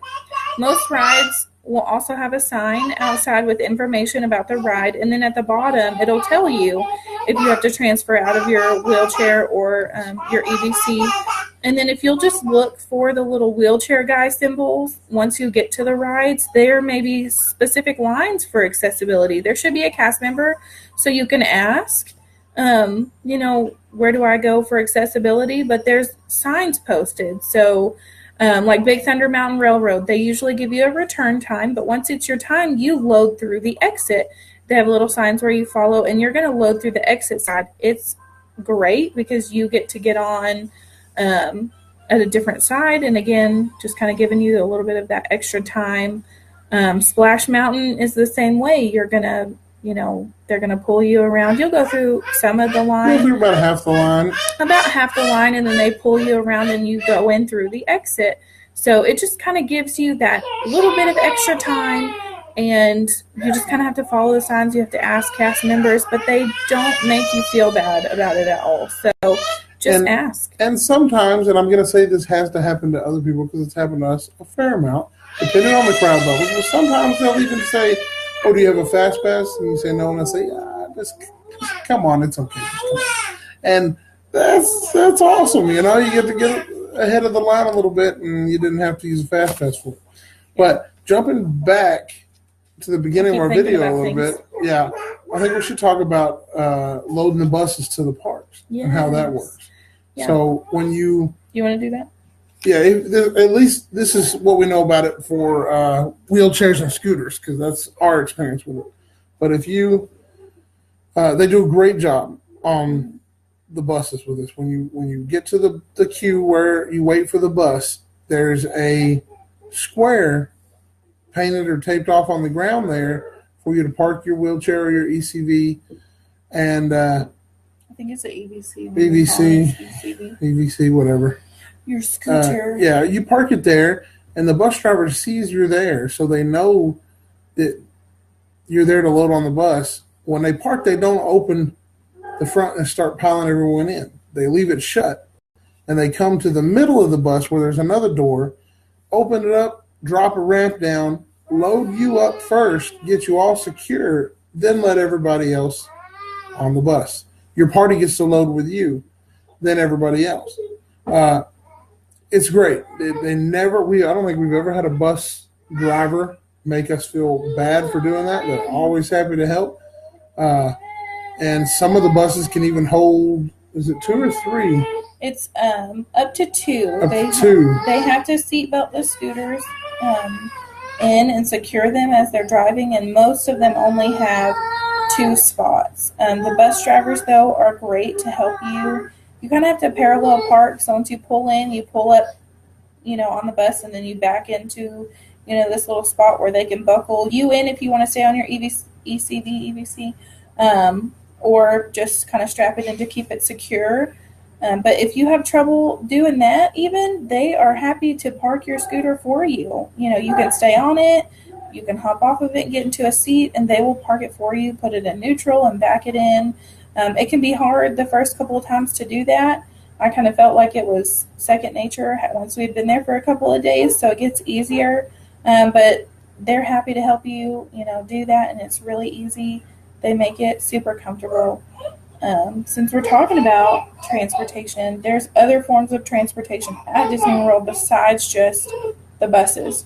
Most rides will also have a sign outside with information about the ride, and then at the bottom, it'll tell you if you have to transfer out of your wheelchair or your EBC. And then if you'll just look for the little wheelchair guy symbols, once you get to the rides, there may be specific lines for accessibility. There should be a cast member so you can ask, where do I go for accessibility? But there's signs posted. So like Big Thunder Mountain Railroad, they usually give you a return time, but once it's your time, you load through the exit. They have little signs where you follow, and you're going to load through the exit side. It's great because you get to get on at a different side, and again, just kind of giving you a little bit of that extra time. Splash Mountain is the same way. You're going to, they're going to pull you around. You'll go through some of the line. You'll do about half the line. About half the line, and then they pull you around and you go in through the exit. So it just kind of gives you that little bit of extra time, and you just kind of have to follow the signs. You have to ask cast members, but they don't make you feel bad about it at all. So just ask. And sometimes, and I'm going to say this has to happen to other people because it's happened to us a fair amount, depending on the crowd levels, but sometimes they'll even say, oh, do you have a fast pass? And you say no, and I say, just come on, it's okay. And that's awesome. You know, you get to get ahead of the line a little bit, and you didn't have to use a fast pass for it. But jumping back to the beginning of our video a little bit, I think we should talk about loading the buses to the parks and how that works. Yeah. So when you want to do that? Yeah, at least this is what we know about it for wheelchairs and scooters, because that's our experience with it. But if you, they do a great job on the buses with this. When you get to the queue where you wait for the bus, there's a square painted or taped off on the ground there for you to park your wheelchair or your ECV, and I think it's an EVC. EVC, whatever. Your scooter. You park it there, and the bus driver sees you're there, so they know that you're there to load on the bus. When they park, they don't open the front and start piling everyone in. They leave it shut, and they come to the middle of the bus where there's another door, open it up, drop a ramp down, load you up first, get you all secure, then let everybody else on the bus. Your party gets to load with you, then everybody else. It's great. I don't think we've ever had a bus driver make us feel bad for doing that. They're always happy to help. And some of the buses can even hold, is it 2 or 3? It's up to 2. They have to seatbelt the scooters in and secure them as they're driving, and most of them only have 2 spots. The bus drivers, though, are great to help you. You kind of have to parallel park, so once you pull in, you pull up, on the bus, and then you back into, this little spot where they can buckle you in if you want to stay on your EVC, or just kind of strap it in to keep it secure. But if you have trouble doing that, even, they are happy to park your scooter for you. You can stay on it, you can hop off of it, get into a seat, and they will park it for you, put it in neutral, and back it in. It can be hard the first couple of times to do that. I kind of felt like it was second nature once we'd been there for a couple of days, so it gets easier. But they're happy to help you, do that, and it's really easy. They make it super comfortable. Since we're talking about transportation, there's other forms of transportation at Disney World besides just the buses.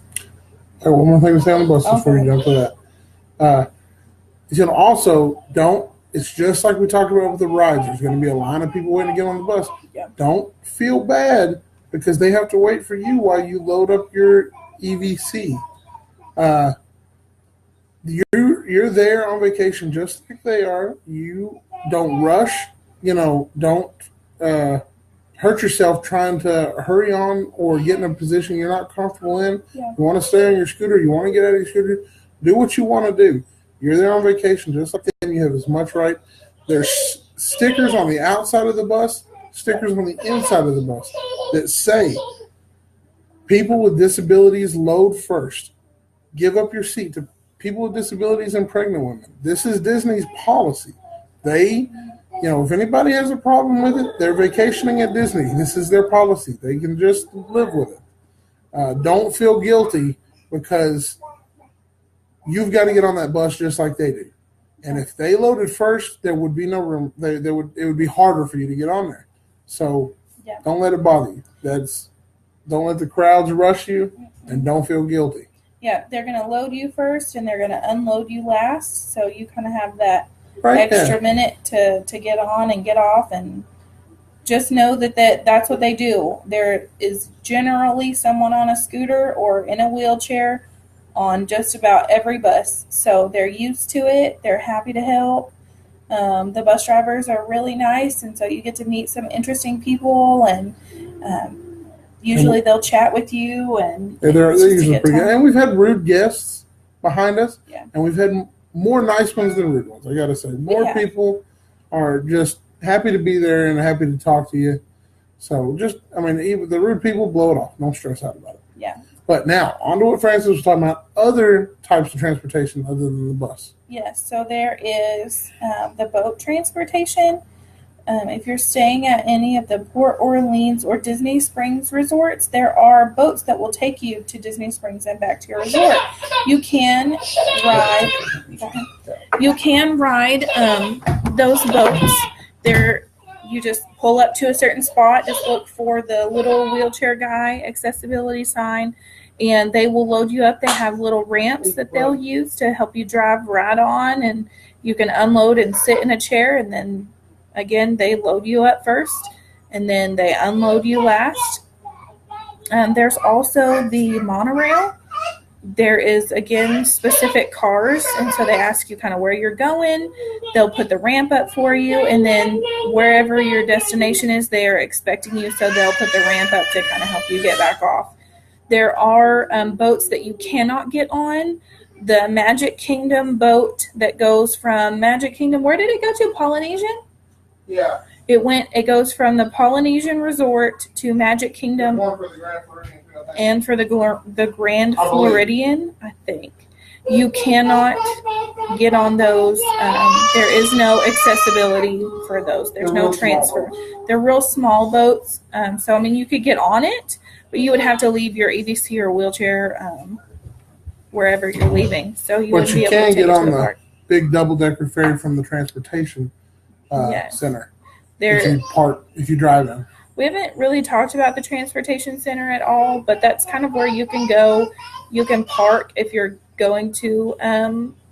One more thing to say on the buses before you jump to that. It's just like we talked about with the rides. There's going to be a line of people waiting to get on the bus. Yeah. Don't feel bad because they have to wait for you while you load up your EVC. You're there on vacation just like they are. You don't rush. Don't hurt yourself trying to hurry on or get in a position you're not comfortable in. Yeah. You want to stay on your scooter. You want to get out of your scooter. Do what you want to do. You're there on vacation just like them. You have as much right. There's stickers on the outside of the bus, stickers on the inside of the bus that say, people with disabilities load first. Give up your seat to people with disabilities and pregnant women. This is Disney's policy. They, if anybody has a problem with it, they're vacationing at Disney. This is their policy. They can just live with it. Don't feel guilty because you've got to get on that bus just like they do. And if they loaded first, there would be no room. It would be harder for you to get on there. So Don't let it bother you. Don't let the crowds rush you, and don't feel guilty. Yeah, they're going to load you first, and they're going to unload you last. So you kind of have that extra minute to get on and get off, and just know that's what they do. There is generally someone on a scooter or in a wheelchair on just about every bus. So they're used to it. They're happy to help. The bus drivers are really nice, and so you get to meet some interesting people, and usually they'll chat with you. And they're usually pretty good. And we've had rude guests behind us, and we've had more nice ones than rude ones, I got to say. More people are just happy to be there and happy to talk to you. So even the rude people, blow it off. Don't stress out about it. Yeah. But now, on to what Francis was talking about, other types of transportation other than the bus. Yes, so there is the boat transportation. if you're staying at any of the Port Orleans or Disney Springs resorts, there are boats that will take you to Disney Springs and back to your resort. You can ride. Those boats. You just pull up to a certain spot. Just look for the little wheelchair guy accessibility sign, and they will load you up. They have little ramps that they'll use to help you drive right on, and you can unload and sit in a chair, and then again, they load you up first, and then they unload you last. There's also the monorail. There is, again, specific cars, and so they ask you kind of where you're going. They'll put the ramp up for you, and then wherever your destination is, they are expecting you, so they'll put the ramp up to kind of help you get back off. There are boats that you cannot get on. The Magic Kingdom boat that goes from Magic Kingdom, where did it go to? Polynesian? Yeah. It goes from the Polynesian Resort to Magic Kingdom and for the Grand Floridian, I think. You cannot get on those. There is no accessibility for those. There's no transfer. They're real small boats. So, I mean, you could get on it, but you would have to leave your EVC or wheelchair wherever you're leaving. So you wouldn't be able to take it to the park. Big double-decker ferry from the transportation center. If you drive in. We haven't really talked about the transportation center at all, but that's kind of where you can go. You can park if you're going to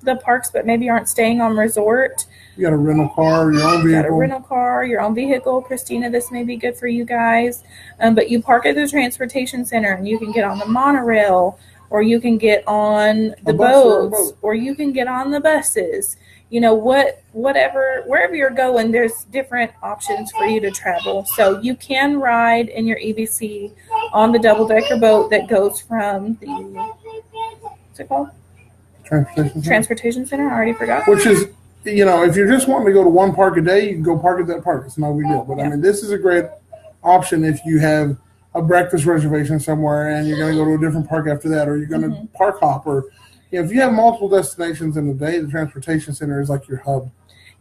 the parks, but maybe aren't staying on resort. You got a rental car, your own vehicle. You got a rental car, your own vehicle. Christina, this may be good for you guys. But you park at the transportation center, and you can get on the monorail, or you can get on the boats, or you can get on the buses. You know, wherever you're going, there's different options for you to travel. So you can ride in your EVC on the double-decker boat that goes from the, what's it called? Transportation Center. I already forgot. Which is, you know, if you're just wanting to go to one park a day, you can go park at that park. It's no big deal. But, I mean, this is a great option if you have a breakfast reservation somewhere and you're going to go to a different park after that, or you're going to park hop, or if you have multiple destinations in a day, the transportation center is like your hub.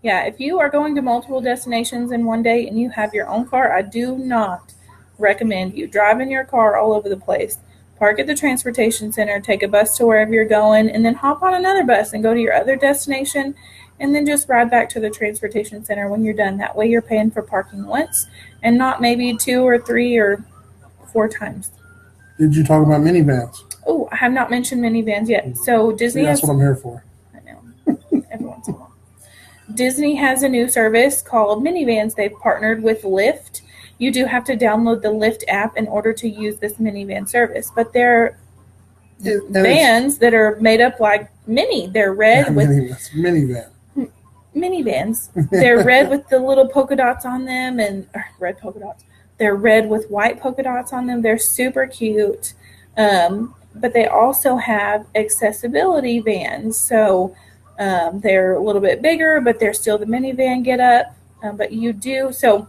Yeah, if you are going to multiple destinations in one day and you have your own car, I do not recommend you driving your car all over the place. Park at the transportation center, take a bus to wherever you're going, and then hop on another bus and go to your other destination, and then just ride back to the transportation center when you're done. That way you're paying for parking once and not maybe 2 or 3 or 4 times. Did you talk about minivans? Oh, I have not mentioned minivans yet. So Disney that's what I'm here for. I know. Every once in a while. Disney has a new service called Minivans. They've partnered with Lyft. You do have to download the Lyft app in order to use this minivan service. But they're vans that are made up like mini. They're red with minivans. They're red with the little polka dots on them, and red polka dots. They're red with white polka dots on them. They're super cute. But they also have accessibility vans. So they're a little bit bigger, but they're still the minivan get up. But you do. So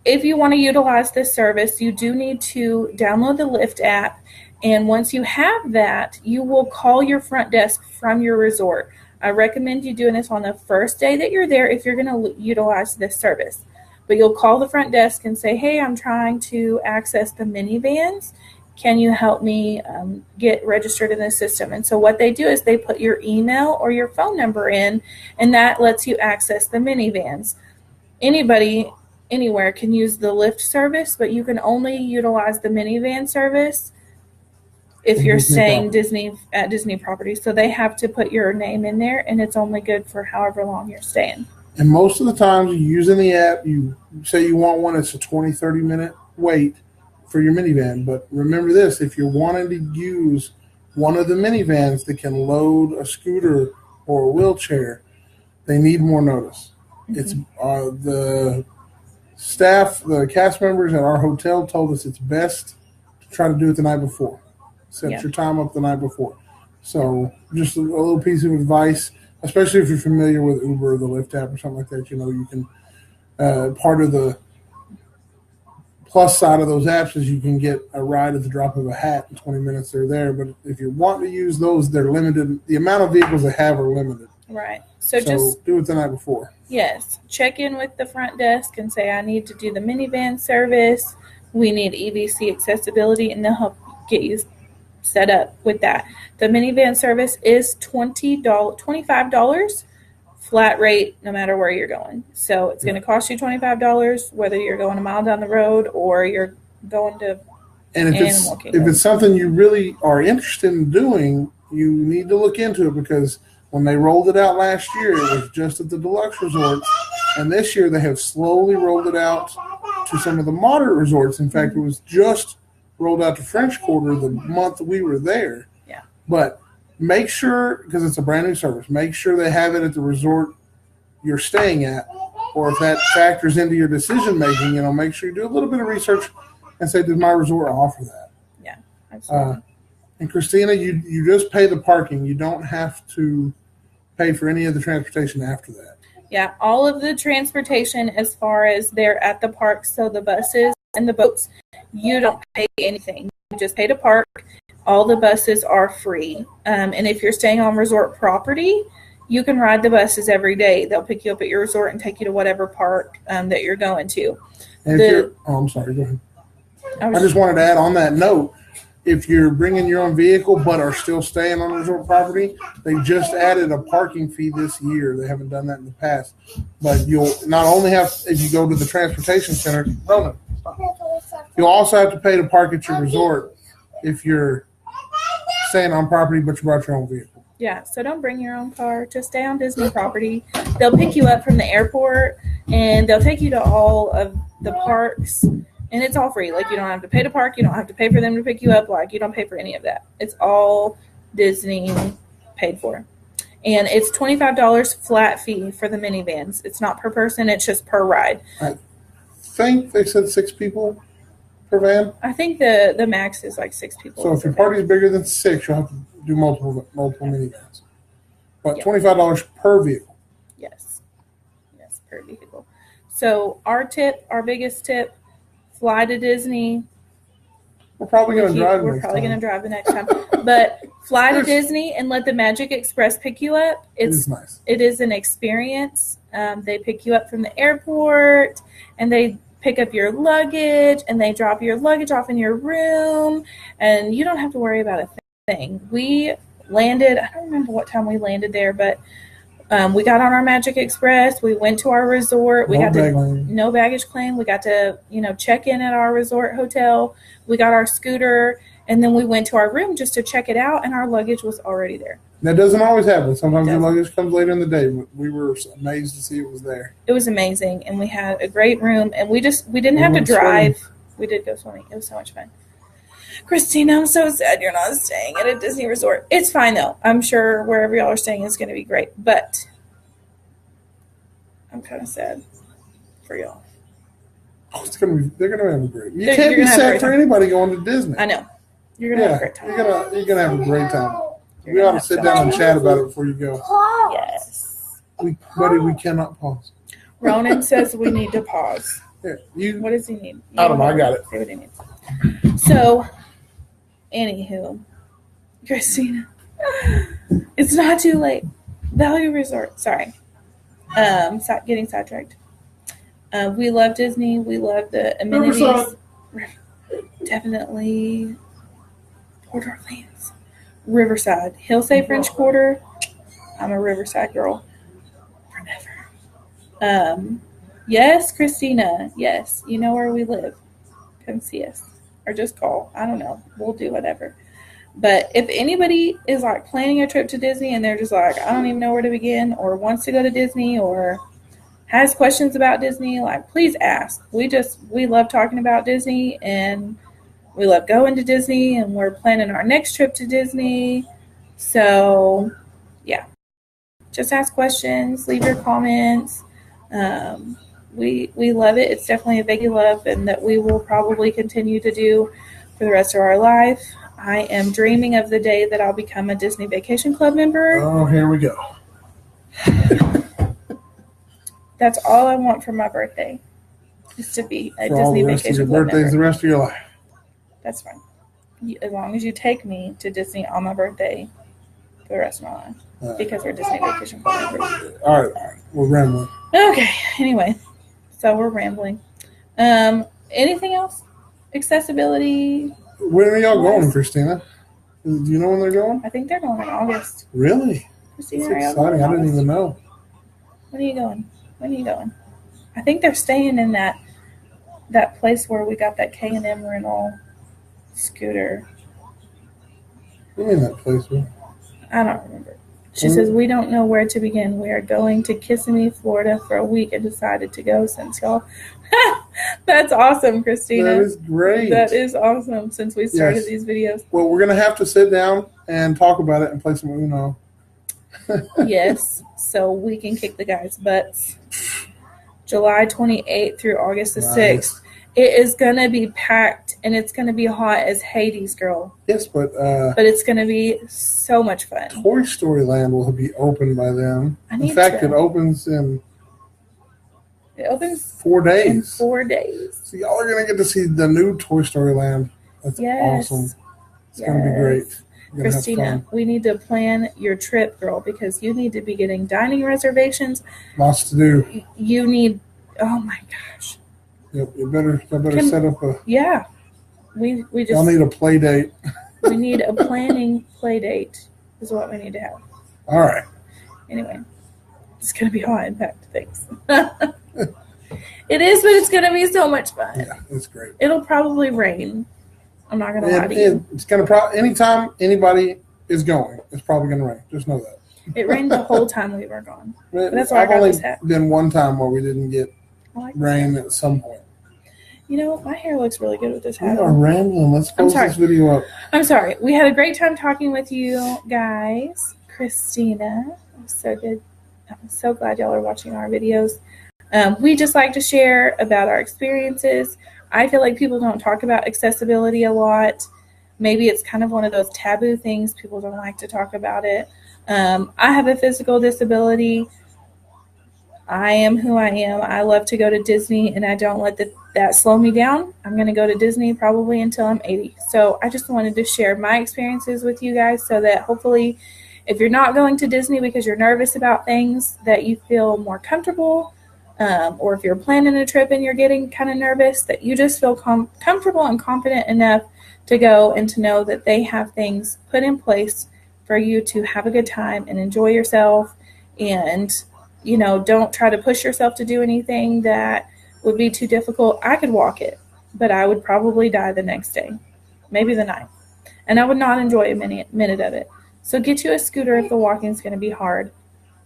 if you want to utilize this service, you do need to download the Lyft app. And once you have that, you will call your front desk from your resort. I recommend you doing this on the first day that you're there if you're going to utilize this service. But you'll call the front desk and say, hey, I'm trying to access the minivans. Can you help me get registered in the system? And so what they do is they put your email or your phone number in, and that lets you access the minivans. Anybody, anywhere can use the Lyft service, but you can only utilize the minivan service if you're staying at Disney properties. So they have to put your name in there, and it's only good for however long you're staying. And most of the times you using the app, you say you want one, it's a 20, 30-minute wait for your minivan. But remember this, if you're wanting to use one of the minivans that can load a scooter or a wheelchair, they need more notice. It's the staff, the cast members at our hotel told us it's best to try to do it the night before. Set your time up the night before. So just a little piece of advice, especially if you're familiar with Uber or the Lyft app or something like that, you know, you can, part of the plus side of those apps is you can get a ride at the drop of a hat in 20 minutes they're there. But if you want to use those, they're limited. The amount of vehicles they have are limited. Right. So just do it the night before. Yes. Check in with the front desk and say, I need to do the minivan service. We need EVC accessibility, and they'll help get you set up with that. The minivan service is $25 flat rate no matter where you're going. So it's going to cost you $25 whether you're going a mile down the road or you're going to And if it's something you really are interested in doing, you need to look into it, because when they rolled it out last year, it was just at the deluxe resorts. And this year they have slowly rolled it out to some of the moderate resorts. In fact, it was just rolled out to French Quarter the month that we were there. Yeah. But make sure, because it's a brand new service, make sure they have it at the resort you're staying at. Or if that factors into your decision making, make sure you do a little bit of research and say, does my resort offer that? Yeah, absolutely. And Christina, you just pay the parking. You don't have to pay for any of the transportation after that. Yeah, all of the transportation as far as they're at the park, so the buses and the boats, you don't pay anything. You just pay to park. All the buses are free. And if you're staying on resort property, you can ride the buses every day. They'll pick you up at your resort and take you to whatever park that you're going to. And I'm sorry, go ahead. I just wanted to add on that note, if you're bringing your own vehicle but are still staying on resort property, they just added a parking fee this year. They haven't done that in the past. But you'll not only have, if you go to the transportation center, you'll also have to pay to park at your resort if you're staying on property but you brought your own vehicle. Yeah, so don't bring your own car. Just stay on Disney property. They'll pick you up from the airport, and they'll take you to all of the parks. And it's all free. Like, you don't have to pay to park. You don't have to pay for them to pick you up. Like, you don't pay for any of that. It's all Disney paid for. And it's $25 flat fee for the minivans. It's not per person. It's just per ride. I think they said 6 people per van. I think the max is like 6 people. So if your party's bigger than 6, you'll have to do multiple minivans. But $25 per vehicle. Yes. Yes, per vehicle. So our biggest tip, fly to Disney. We're probably going to drive. We're probably going to drive the next time. But fly to Disney and let the Magic Express pick you up. It is nice. It is an experience. They pick you up from the airport, and they pick up your luggage, and they drop your luggage off in your room, and you don't have to worry about a thing. We landed, I don't remember what time we landed there, but we got on our Magic Express. We went to our resort. No baggage claim. We got to, check in at our resort hotel. We got our scooter, and then we went to our room just to check it out, and our luggage was already there. That doesn't always happen. Sometimes your luggage comes later in the day, but we were amazed to see it was there. It was amazing, and we had a great room, and we didn't have to drive. Swimming. We did go swimming. It was so much fun. Christina, I'm so sad you're not staying at a Disney resort. It's fine, though. I'm sure wherever y'all are staying is going to be great. But I'm kind of sad for y'all. Oh, they're going to have a great time. You can't be sad for anybody going to Disney. I know. You're going to have a great time. You're going to have a great time. We ought to sit down and chat about it before you go. Yes. Buddy, we cannot pause. Ronan says we need to pause. Yeah, what does he need? I don't know. I got it. See what he needs. So, anywho, Christina, it's not too late. Value Resort. Sorry. Getting sidetracked. We love Disney. We love the amenities. Definitely Port Orleans. Riverside. He'll say French Quarter. I'm a Riverside girl. Forever. Yes, Christina. Yes. You know where we live. Come see us. Or just call. I don't know. We'll do whatever. But if anybody is like planning a trip to Disney and they're just like, I don't even know where to begin, or wants to go to Disney, or has questions about Disney, like, please ask. We love talking about Disney, and we love going to Disney, and we're planning our next trip to Disney. So, yeah. Just ask questions, leave your comments. We love it. It's definitely a big love, and that we will probably continue to do for the rest of our life. I am dreaming of the day that I'll become a Disney Vacation Club member. Oh, here we go. That's all I want for my birthday, is to be a Disney Vacation Club member. Birthday's the rest of your life. That's fine. As long as you take me to Disney on my birthday for the rest of my life. because we're Disney Vacation Club members. All right. We're rambling. Okay. Anyway, so we're rambling. Anything else? Accessibility. When are y'all going, Christina? Do you know when they're going? I think they're going in August. Really? Christina, That's exciting. I didn't even know. When are you going? When are you going? I think they're staying in that place where we got that K&M rental scooter. What do you mean that place? I don't remember. She says, we don't know where to begin. We are going to Kissimmee, Florida for a week and decided to go since y'all. That's awesome, Christina. That is great. That is awesome since we started these videos. Well, we're going to have to sit down and talk about it and play some Uno. Yes, so we can kick the guys' butts. July 28th through August the 6th. It is going to be packed and it's going to be hot as Hades, girl. Yes, but it's going to be so much fun. Toy Story Land will be open by then. In fact, it opens in 4 days. In 4 days. So y'all are going to get to see the new Toy Story Land. That's awesome. It's going to be great. Christina, we need to plan your trip, girl, because you need to be getting dining reservations. Lots to do. You need, oh my gosh. Yep, you better set up a. Yeah, we just. Y'all need a play date. We need a planning play date. Is what we need to have. All right. Anyway, it's gonna be hot and packed. Thanks. It is, but it's gonna be so much fun. Yeah, it's great. It'll probably rain. I'm not gonna lie to you. It's gonna anytime anybody is going, it's probably gonna rain. Just know that. It rained the whole time we were gone. But that's why I've only been one time where we didn't get rain at some point. You know, my hair looks really good with this hat. We are rambling. Let's close this video up. I'm sorry. We had a great time talking with you guys. Christina, it was so good. I'm so glad y'all are watching our videos. We just like to share about our experiences. I feel like people don't talk about accessibility a lot. Maybe it's kind of one of those taboo things. People don't like to talk about it. I have a physical disability. I am who I am. I love to go to Disney, and I don't let that slow me down. I'm going to go to Disney probably until I'm 80. So I just wanted to share my experiences with you guys so that hopefully if you're not going to Disney because you're nervous about things, that you feel more comfortable. Or if you're planning a trip and you're getting kind of nervous, that you just feel comfortable and confident enough to go and to know that they have things put in place for you to have a good time and enjoy yourself. And, you know, don't try to push yourself to do anything that would be too difficult. I could walk it, but I would probably die the next day, maybe the night. And I would not enjoy a minute of it. So get you a scooter if the walking is going to be hard.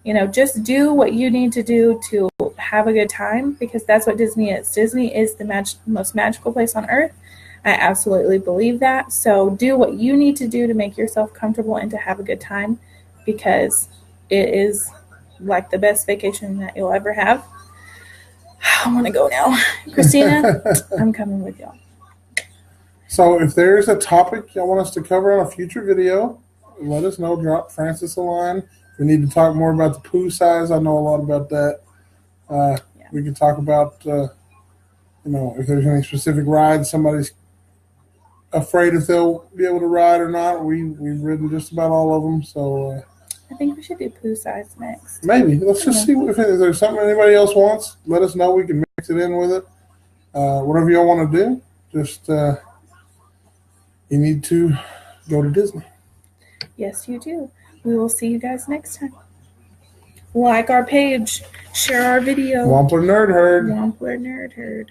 You know, just do what you need to do to have a good time, because that's what Disney is. Disney is the most magical place on earth. I absolutely believe that. So do what you need to do to make yourself comfortable and to have a good time, because it is like the best vacation that you'll ever have. I want to go now. Christina, I'm coming with y'all. So if there's a topic y'all want us to cover on a future video, let us know. Drop Francis a line. If we need to talk more about the poo size, I know a lot about that. We can talk about, you know, if there's any specific rides somebody's afraid if they'll be able to ride or not. We've ridden just about all of them, so I think we should do poo size next. Maybe. Let's just see if there's something anybody else wants. Let us know. We can mix it in with it. Whatever y'all want to do, just you need to go to Disney. Yes, you do. We will see you guys next time. Like our page, share our video. Wampler Nerd Herd. Wampler Nerd Herd.